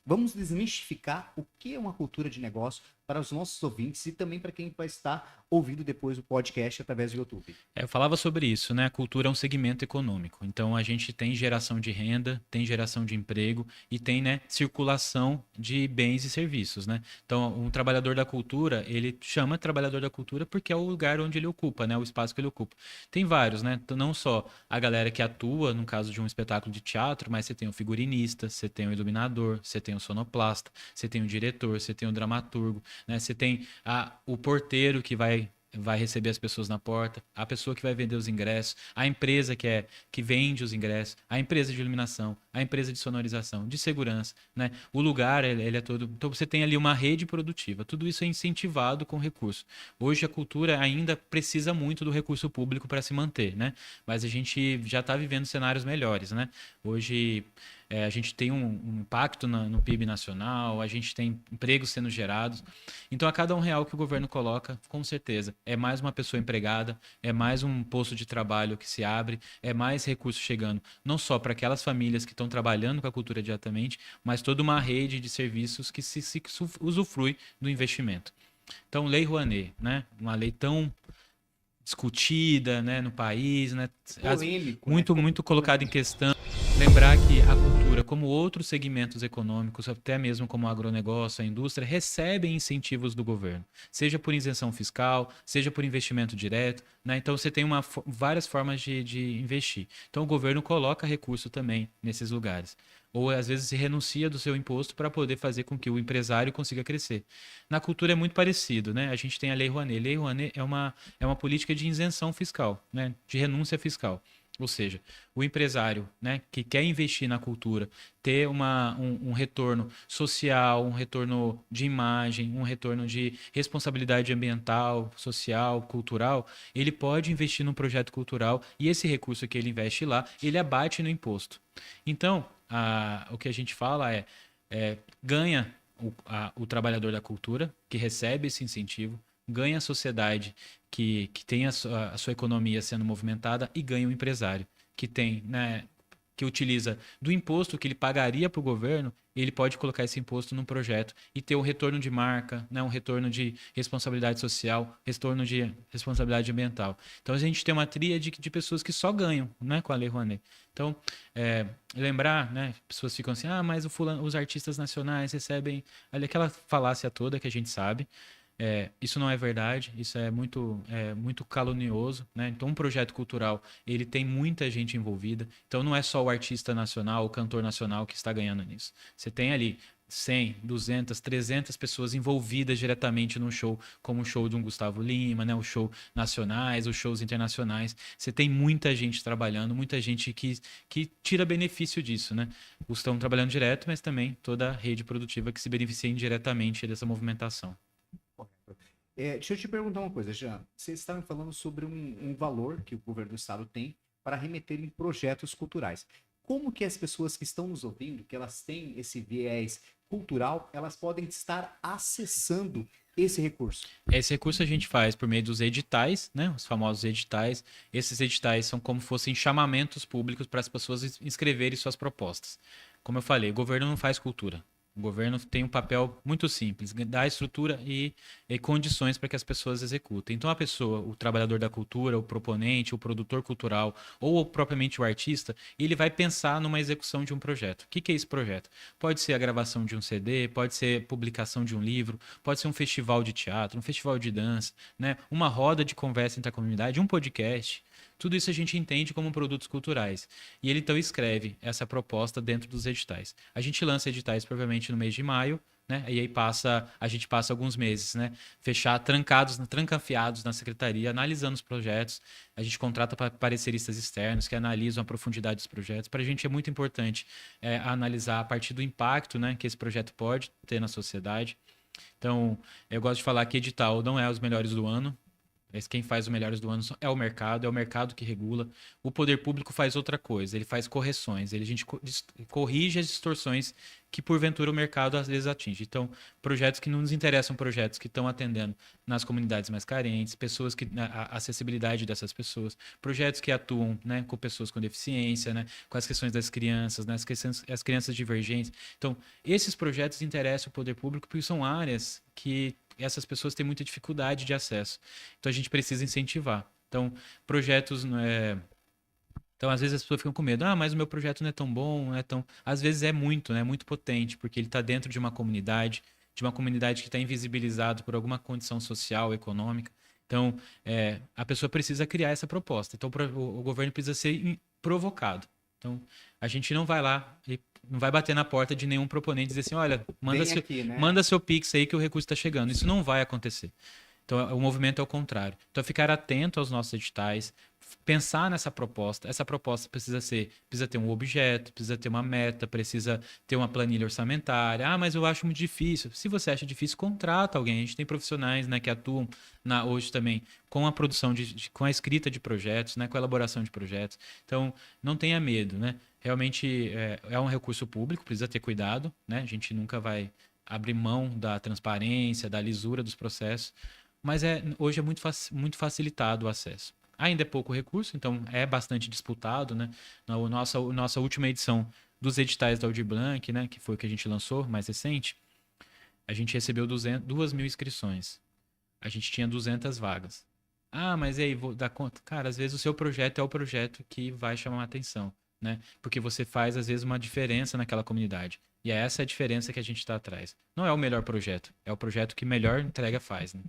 Vamos desmistificar o que é uma cultura de negócio para os nossos ouvintes e também para quem vai estar ouvindo depois o podcast através do YouTube. Eu falava sobre isso, né? A cultura é um segmento econômico. Então, a gente tem geração de renda, tem geração de emprego e tem, né, circulação de bens e serviços, né? Então, um trabalhador da cultura, ele chama trabalhador da cultura porque é o lugar onde ele ocupa, né? O espaço que ele ocupa. Tem vários, né? Não só a galera que atua, no caso de um espetáculo de teatro, mas você tem o figurinista, você tem o iluminador, você tem o sonoplasta, você tem o diretor, você tem o dramaturgo, né? Você tem o porteiro que vai receber as pessoas na porta, a pessoa que vai vender os ingressos, a empresa que vende os ingressos, a empresa de iluminação, a empresa de sonorização, de segurança, né? O lugar, ele é todo... Então, você tem ali uma rede produtiva. Tudo isso é incentivado com recurso. Hoje, a cultura ainda precisa muito do recurso público para se manter, né? Mas a gente já está vivendo cenários melhores, né? Hoje... a gente tem um impacto no PIB nacional, a gente tem empregos sendo gerados. Então, a cada R$1 que o governo coloca, com certeza, é mais uma pessoa empregada, é mais um posto de trabalho que se abre, é mais recursos chegando, não só para aquelas famílias que estão trabalhando com a cultura diretamente, mas toda uma rede de serviços que se usufrui do investimento. Então, Lei Rouanet, né? Uma lei tão discutida, né, no país, né? Polêmico, muito colocado em questão. Lembrar que a cultura, como outros segmentos econômicos, até mesmo como o agronegócio, a indústria, recebem incentivos do governo, seja por isenção fiscal, seja por investimento direto, né? Então você tem várias formas de investir. Então o governo coloca recurso também nesses lugares. Ou às vezes se renuncia do seu imposto para poder fazer com que o empresário consiga crescer. Na cultura é muito parecido, né? A gente tem a Lei Rouanet. Lei Rouanet é uma política de isenção fiscal, né? De renúncia fiscal. Ou seja, o empresário, né, que quer investir na cultura, ter um retorno social, um retorno de imagem, um retorno de responsabilidade ambiental, social, cultural, ele pode investir num projeto cultural e esse recurso que ele investe lá, ele abate no imposto. Então, o que a gente fala ganha o trabalhador da cultura, que recebe esse incentivo, ganha a sociedade que tem a sua economia sendo movimentada e ganha o empresário, que tem, né, que utiliza do imposto que ele pagaria para o governo, ele pode colocar esse imposto num projeto e ter um retorno de marca, né, um retorno de responsabilidade social, retorno de responsabilidade ambiental. Então a gente tem uma tríade de pessoas que só ganham, né, com a Lei Rouanet. Então, lembrar, né, pessoas ficam assim, mas os artistas nacionais recebem ali aquela falácia toda que a gente sabe. Isso não é verdade, isso é muito calunioso, né? Então, um projeto cultural, ele tem muita gente envolvida. Então, não é só o artista nacional, o cantor nacional que está ganhando nisso. Você tem ali 100, 200, 300 pessoas envolvidas diretamente no show, como o show de um Gustavo Lima, né? O show nacionais, os shows internacionais. Você tem muita gente trabalhando, muita gente que tira benefício disso, né? Estão trabalhando direto, mas também toda a rede produtiva que se beneficia indiretamente dessa movimentação. Deixa eu te perguntar uma coisa, Jean. Vocês estavam falando sobre um valor que o governo do estado tem para remeter em projetos culturais. Como que as pessoas que estão nos ouvindo, que elas têm esse viés cultural, elas podem estar acessando esse recurso? Esse recurso a gente faz por meio dos editais, né? Os famosos editais. Esses editais são como fossem chamamentos públicos para as pessoas inscreverem suas propostas. Como eu falei, o governo não faz cultura. O governo tem um papel muito simples, dar estrutura e condições para que as pessoas executem. Então a pessoa, o trabalhador da cultura, o proponente, o produtor cultural ou propriamente o artista, ele vai pensar numa execução de um projeto. O que é esse projeto? Pode ser a gravação de um CD, pode ser a publicação de um livro, pode ser um festival de teatro, um festival de dança, né? Uma roda de conversa entre a comunidade, um podcast. Tudo isso a gente entende como produtos culturais. E ele então escreve essa proposta dentro dos editais. A gente lança editais provavelmente no mês de maio, né? E aí a gente passa alguns meses, né? Trancafiados na secretaria, analisando os projetos. A gente contrata pareceristas externos que analisam a profundidade dos projetos. Para a gente é muito importante analisar a partir do impacto, né, que esse projeto pode ter na sociedade. Então, eu gosto de falar que edital não é os melhores do ano. Quem faz os melhores do ano é o mercado que regula. O poder público faz outra coisa, ele faz correções, a gente corrige as distorções que porventura o mercado às vezes atinge. Então, projetos que não nos interessam, projetos que estão atendendo nas comunidades mais carentes, a acessibilidade dessas pessoas, projetos que atuam, né, com pessoas com deficiência, né, com as questões das crianças, né, as crianças divergentes. Então, esses projetos interessam o poder público porque são áreas que essas pessoas têm muita dificuldade de acesso. Então, a gente precisa incentivar. Então, projetos... Então, às vezes as pessoas ficam com medo. Mas o meu projeto não é tão bom, não é tão... Às vezes é muito, né? Muito potente, porque ele está dentro de uma comunidade que está invisibilizada por alguma condição social, econômica. Então, a pessoa precisa criar essa proposta. Então, o governo precisa ser provocado. Então, a gente não vai lá e não vai bater na porta de nenhum proponente e dizer assim, olha, manda seu Pix aí que o recurso está chegando. Isso não vai acontecer. Então, o movimento é o contrário. Então, ficar atento aos nossos editais, pensar nessa proposta. Essa proposta precisa ter um objeto, precisa ter uma meta, precisa ter uma planilha orçamentária. Mas eu acho muito difícil. Se você acha difícil, contrata alguém. A gente tem profissionais, né, que atuam hoje também com a produção, com a escrita de projetos, né, com a elaboração de projetos. Então, não tenha medo, né? Realmente é um recurso público, precisa ter cuidado, né? A gente nunca vai abrir mão da transparência, da lisura dos processos, mas hoje é muito facilitado o acesso. Ainda é pouco recurso, então é bastante disputado, né? Nossa última edição dos editais da Aldir Blanc, né, que foi o que a gente lançou, mais recente, a gente recebeu 2.000 inscrições. A gente tinha 200 vagas. Mas e aí, vou dar conta? Cara, às vezes o seu projeto é o projeto que vai chamar a atenção, né? Porque você faz, às vezes, uma diferença naquela comunidade. E é essa a diferença que a gente está atrás. Não é o melhor projeto, é o projeto que melhor entrega faz, né?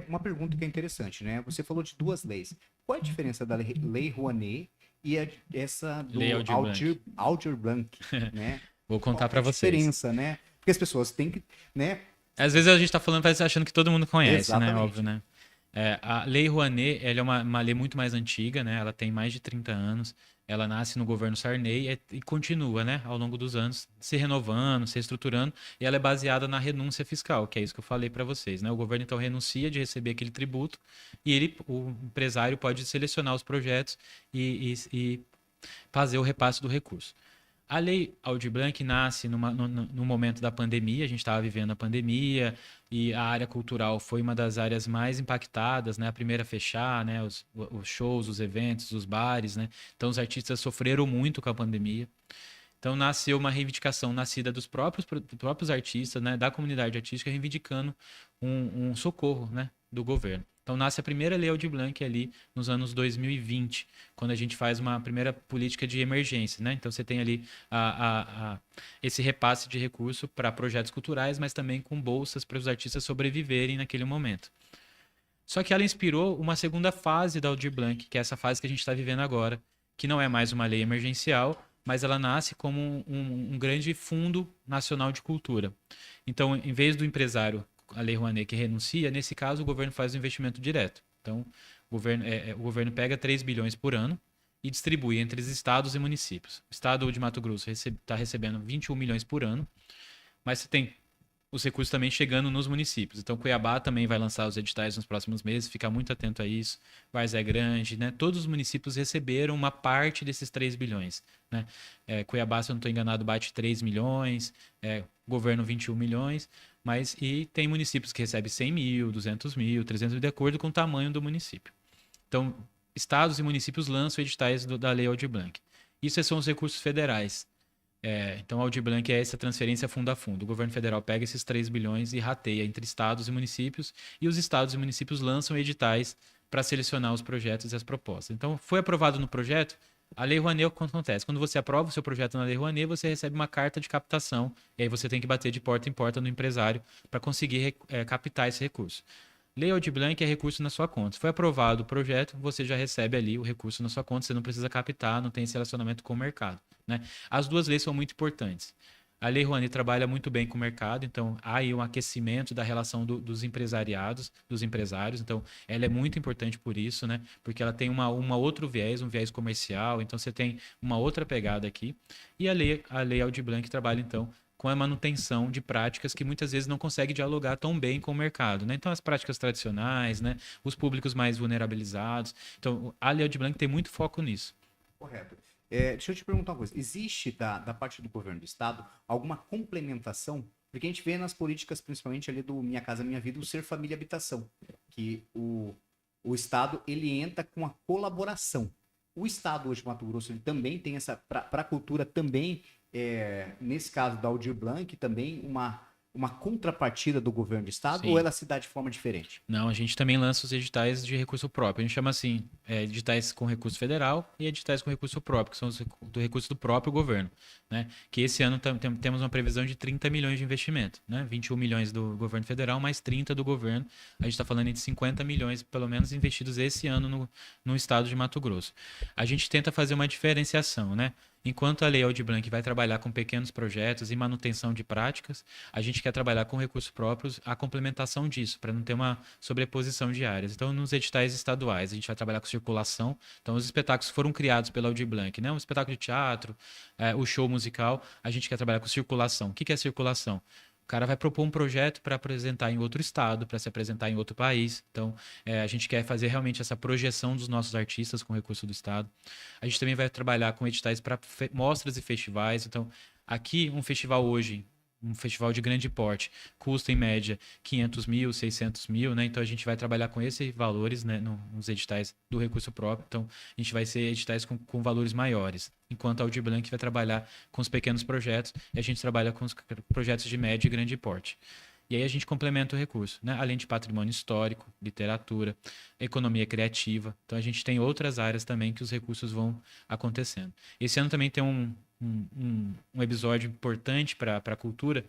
Uma pergunta que é interessante, né? Você falou de duas leis. Qual é a diferença da Lei Rouanet e essa do Lei Aldir Blanc, né? Vou contar para vocês. Qual é a diferença, né? Porque as pessoas têm que, né? Às vezes a gente está falando, achando que todo mundo conhece, Exatamente. né? Óbvio, né? A Lei Rouanet, ela é uma lei muito mais antiga, né? Ela tem mais de 30 anos. Ela nasce no governo Sarney e continua, né, ao longo dos anos, se renovando, se estruturando. E ela é baseada na renúncia fiscal, que é isso que eu falei para vocês, né? O governo, então, renuncia de receber aquele tributo e o empresário pode selecionar os projetos e fazer o repasse do recurso. A Lei Aldir Blanc nasce no momento da pandemia, a gente estava vivendo a pandemia e a área cultural foi uma das áreas mais impactadas, né? A primeira a fechar, né? Os shows, os eventos, os bares, né? Então os artistas sofreram muito com a pandemia. Então nasceu uma reivindicação nascida dos próprios artistas, né? Da comunidade artística reivindicando um socorro, né? Do governo. Então nasce a primeira Lei Aldir Blanc ali nos anos 2020, quando a gente faz uma primeira política de emergência, né? Então você tem ali esse repasse de recurso para projetos culturais, mas também com bolsas para os artistas sobreviverem naquele momento. Só que ela inspirou uma segunda fase da Aldir Blanc, que é essa fase que a gente está vivendo agora, que não é mais uma lei emergencial, mas ela nasce como um grande fundo nacional de cultura. Então, em vez do empresário, a Lei Rouanet, que renuncia, nesse caso o governo faz o investimento direto. Então, o governo pega 3 bilhões por ano e distribui entre os estados e municípios. O estado de Mato Grosso está recebendo 21 milhões por ano, mas você tem os recursos também chegando nos municípios. Então, Cuiabá também vai lançar os editais nos próximos meses, fica muito atento a isso. Várzea Grande, né? Todos os municípios receberam uma parte desses 3 bilhões. Né? Cuiabá, se eu não estou enganado, bate 3 milhões, governo 21 milhões, e tem municípios que recebem 100 mil, 200 mil, 300 mil, de acordo com o tamanho do município. Então, estados e municípios lançam editais da Lei Aldir Blanc. Isso são os recursos federais. Então, a Aldir Blanc é essa transferência fundo a fundo. O governo federal pega esses 3 bilhões e rateia entre estados e municípios, e os estados e municípios lançam editais para selecionar os projetos e as propostas. Então, foi aprovado no projeto, a Lei Rouanet, o que acontece? Quando você aprova o seu projeto na Lei Rouanet, você recebe uma carta de captação, e aí você tem que bater de porta em porta no empresário para conseguir captar esse recurso. Lei Aldir Blanc é recurso na sua conta. Se foi aprovado o projeto, você já recebe ali o recurso na sua conta, você não precisa captar, não tem esse relacionamento com o mercado. Né? As duas leis são muito importantes. A Lei Rouanet trabalha muito bem com o mercado, então há aí um aquecimento da relação dos empresariados, dos empresários, então ela é muito importante por isso, né? Porque ela tem um outro viés, um viés comercial, então você tem uma outra pegada aqui. E a Lei Aldir Blanc trabalha, então, com a manutenção de práticas que muitas vezes não consegue dialogar tão bem com o mercado, né? Então, as práticas tradicionais, né? Os públicos mais vulnerabilizados. Então, a Lei Aldir Blanc tem muito foco nisso. Correto. Deixa eu te perguntar uma coisa. Existe, da parte do governo do estado, alguma complementação? Porque a gente vê nas políticas, principalmente ali do Minha Casa Minha Vida, o Ser Família e Habitação, que o estado, ele entra com a colaboração. O estado hoje, Mato Grosso, ele também tem essa, para a cultura também, nesse caso da Aldir Blanc, também uma contrapartida do governo do estado. Sim. Ou ela se dá de forma diferente? Não, a gente também lança os editais de recurso próprio. A gente chama assim, editais com recurso federal e editais com recurso próprio, que são os do recurso do próprio governo. Né? Que esse ano temos uma previsão de 30 milhões de investimento. Né? 21 milhões do governo federal, mais 30 do governo. A gente está falando de 50 milhões, pelo menos, investidos esse ano no estado de Mato Grosso. A gente tenta fazer uma diferenciação, né? Enquanto a Lei Aldir Blanc vai trabalhar com pequenos projetos e manutenção de práticas, a gente quer trabalhar com recursos próprios, a complementação disso, para não ter uma sobreposição de áreas. Então, nos editais estaduais, a gente vai trabalhar com circulação. Então, os espetáculos foram criados pela Aldir Blanc, né? Um espetáculo de teatro, o show musical, a gente quer trabalhar com circulação. O que é circulação? O cara vai propor um projeto para apresentar em outro estado, para se apresentar em outro país. Então, a gente quer fazer realmente essa projeção dos nossos artistas com recurso do estado. A gente também vai trabalhar com editais para mostras e festivais. Então, aqui, um festival hoje, um festival de grande porte, custa em média 500 mil, 600 mil, né? Então, a gente vai trabalhar com esses valores, né, nos editais do recurso próprio. Então, a gente vai ser editais com valores maiores. Enquanto a Aldir Blanc vai trabalhar com os pequenos projetos e a gente trabalha com os projetos de médio e grande porte. E aí a gente complementa o recurso, né? Além de patrimônio histórico, literatura, economia criativa. Então a gente tem outras áreas também que os recursos vão acontecendo. Esse ano também tem um episódio importante para a cultura,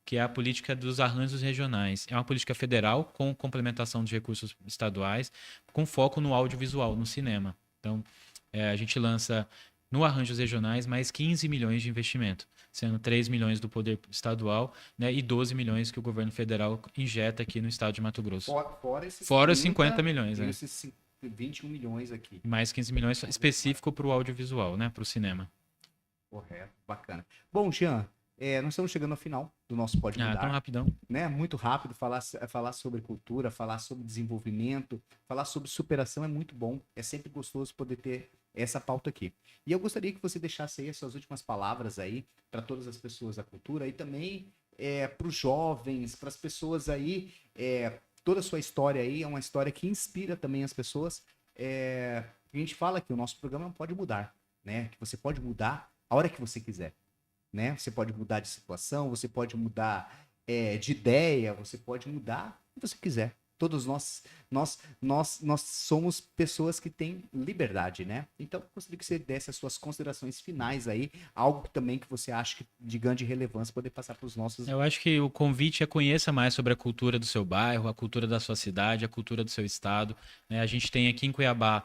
que é a política dos arranjos regionais. É uma política federal com complementação de recursos estaduais, com foco no audiovisual, no cinema. Então a gente lança no arranjos regionais mais 15 milhões de investimento, sendo 3 milhões do poder estadual, né, e 12 milhões que o governo federal injeta aqui no estado de Mato Grosso. Fora esses 50 milhões. Né? Esses 21 milhões aqui. Mais 15 milhões específico para o audiovisual, né, para o cinema. Correto, bacana. Bom, Jean, nós estamos chegando ao final do nosso podcast. Tão rapidão. Né? Muito rápido, falar sobre cultura, falar sobre desenvolvimento, falar sobre superação é muito bom. É sempre gostoso poder ter essa pauta aqui. E eu gostaria que você deixasse aí as suas últimas palavras aí para todas as pessoas da cultura e também para os jovens, para as pessoas aí, toda a sua história aí é uma história que inspira também as pessoas. A gente fala que o nosso programa pode mudar, né? Que você pode mudar a hora que você quiser, né? Você pode mudar de situação, você pode mudar de ideia, você pode mudar o que você quiser. Todos nós somos pessoas que têm liberdade, né? Então, gostaria que você desse as suas considerações finais aí, algo também que você acha de grande relevância poder passar para os nossos... Eu acho que o convite é conheça mais sobre a cultura do seu bairro, a cultura da sua cidade, a cultura do seu estado, né? A gente tem aqui em Cuiabá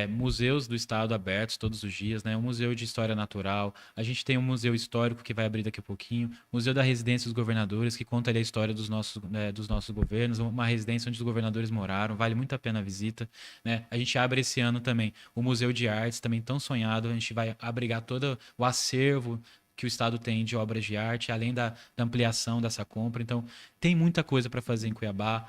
museus do estado abertos todos os dias, né? Um museu de história natural, a gente tem um museu histórico que vai abrir daqui a pouquinho, museu da residência dos governadores, que conta ali a história dos nossos governos, uma residência onde os governadores moraram, vale muito a pena a visita, né? A gente abre esse ano também o Museu de Artes, também tão sonhado, a gente vai abrigar todo o acervo que o estado tem de obras de arte, além da ampliação dessa compra. Então, tem muita coisa para fazer em Cuiabá.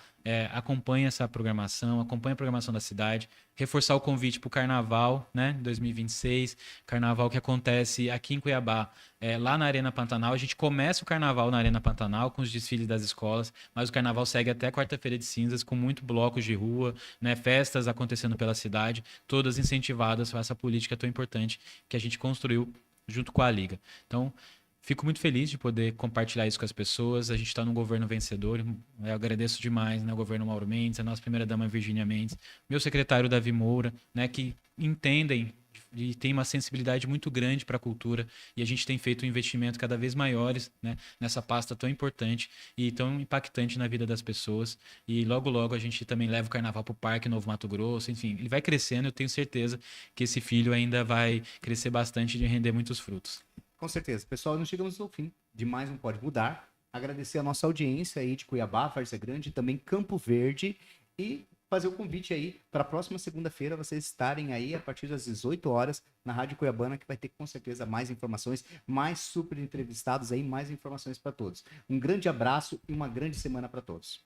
Acompanhe essa programação, acompanhe a programação da cidade. Reforçar o convite para o Carnaval, né, 2026. Carnaval que acontece aqui em Cuiabá, lá na Arena Pantanal. A gente começa o Carnaval na Arena Pantanal com os desfiles das escolas, mas o Carnaval segue até quarta-feira de cinzas, com muitos blocos de rua, né, festas acontecendo pela cidade, todas incentivadas por essa política tão importante que a gente construiu junto com a Liga. Então, fico muito feliz de poder compartilhar isso com as pessoas. A gente está num governo vencedor. Eu agradeço demais, né, o governo Mauro Mendes, a nossa primeira-dama Virgínia Mendes, meu secretário Davi Moura, né, que entendem e tem uma sensibilidade muito grande para a cultura, e a gente tem feito um investimento cada vez maiores, né, nessa pasta tão importante e tão impactante na vida das pessoas. E logo, logo a gente também leva o Carnaval para o Parque Novo Mato Grosso. Enfim, ele vai crescendo. Eu tenho certeza que esse filho ainda vai crescer bastante e render muitos frutos. Com certeza. Pessoal, nós chegamos ao fim de mais um Pode Mudar. Agradecer a nossa audiência aí de Cuiabá, Várzea Grande, também Campo Verde, e fazer o convite aí para a próxima segunda-feira vocês estarem aí a partir das 18 horas na Rádio Cuiabana, que vai ter com certeza mais informações, mais super entrevistados aí, mais informações para todos. Um grande abraço e uma grande semana para todos.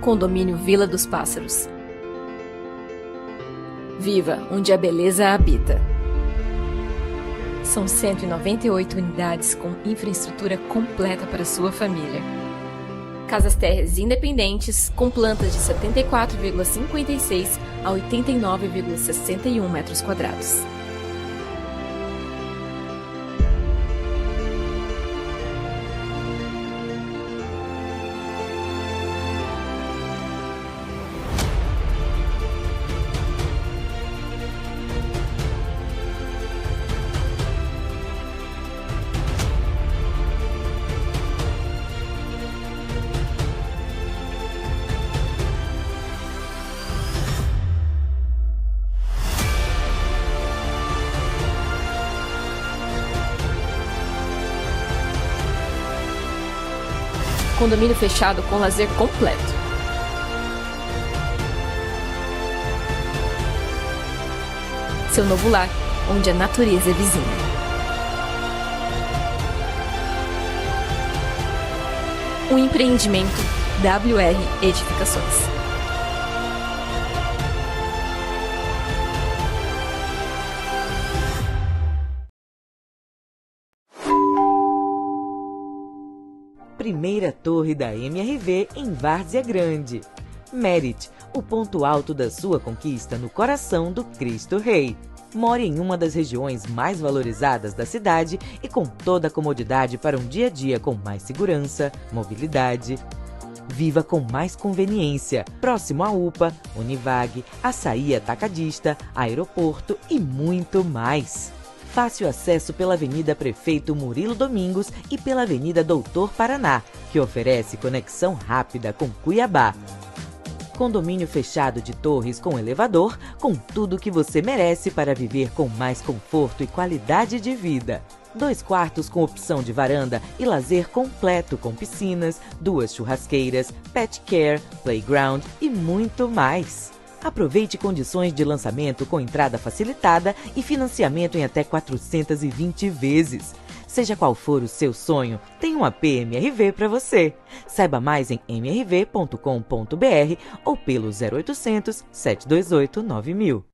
Condomínio Vila dos Pássaros. Viva onde a beleza habita. São 198 unidades com infraestrutura completa para sua família. Casas térreas independentes com plantas de 74,56 a 89,61 metros quadrados. Condomínio fechado com lazer completo. Seu novo lar, onde a natureza é vizinha. Um empreendimento WR Edificações. Primeira torre da MRV em Várzea Grande. Merit, o ponto alto da sua conquista no coração do Cristo Rei. More em uma das regiões mais valorizadas da cidade e com toda a comodidade para um dia a dia com mais segurança, mobilidade. Viva com mais conveniência, próximo à UPA, Univag, Açaí Atacadista, aeroporto e muito mais. Fácil acesso pela Avenida Prefeito Murilo Domingos e pela Avenida Doutor Paraná, que oferece conexão rápida com Cuiabá. Condomínio fechado de torres com elevador, com tudo que você merece para viver com mais conforto e qualidade de vida. 2 quartos com opção de varanda e lazer completo com piscinas, 2 churrasqueiras, pet care, playground e muito mais. Aproveite condições de lançamento com entrada facilitada e financiamento em até 420 vezes. Seja qual for o seu sonho, tem um AP MRV para você. Saiba mais em mrv.com.br ou pelo 0800 728 9000.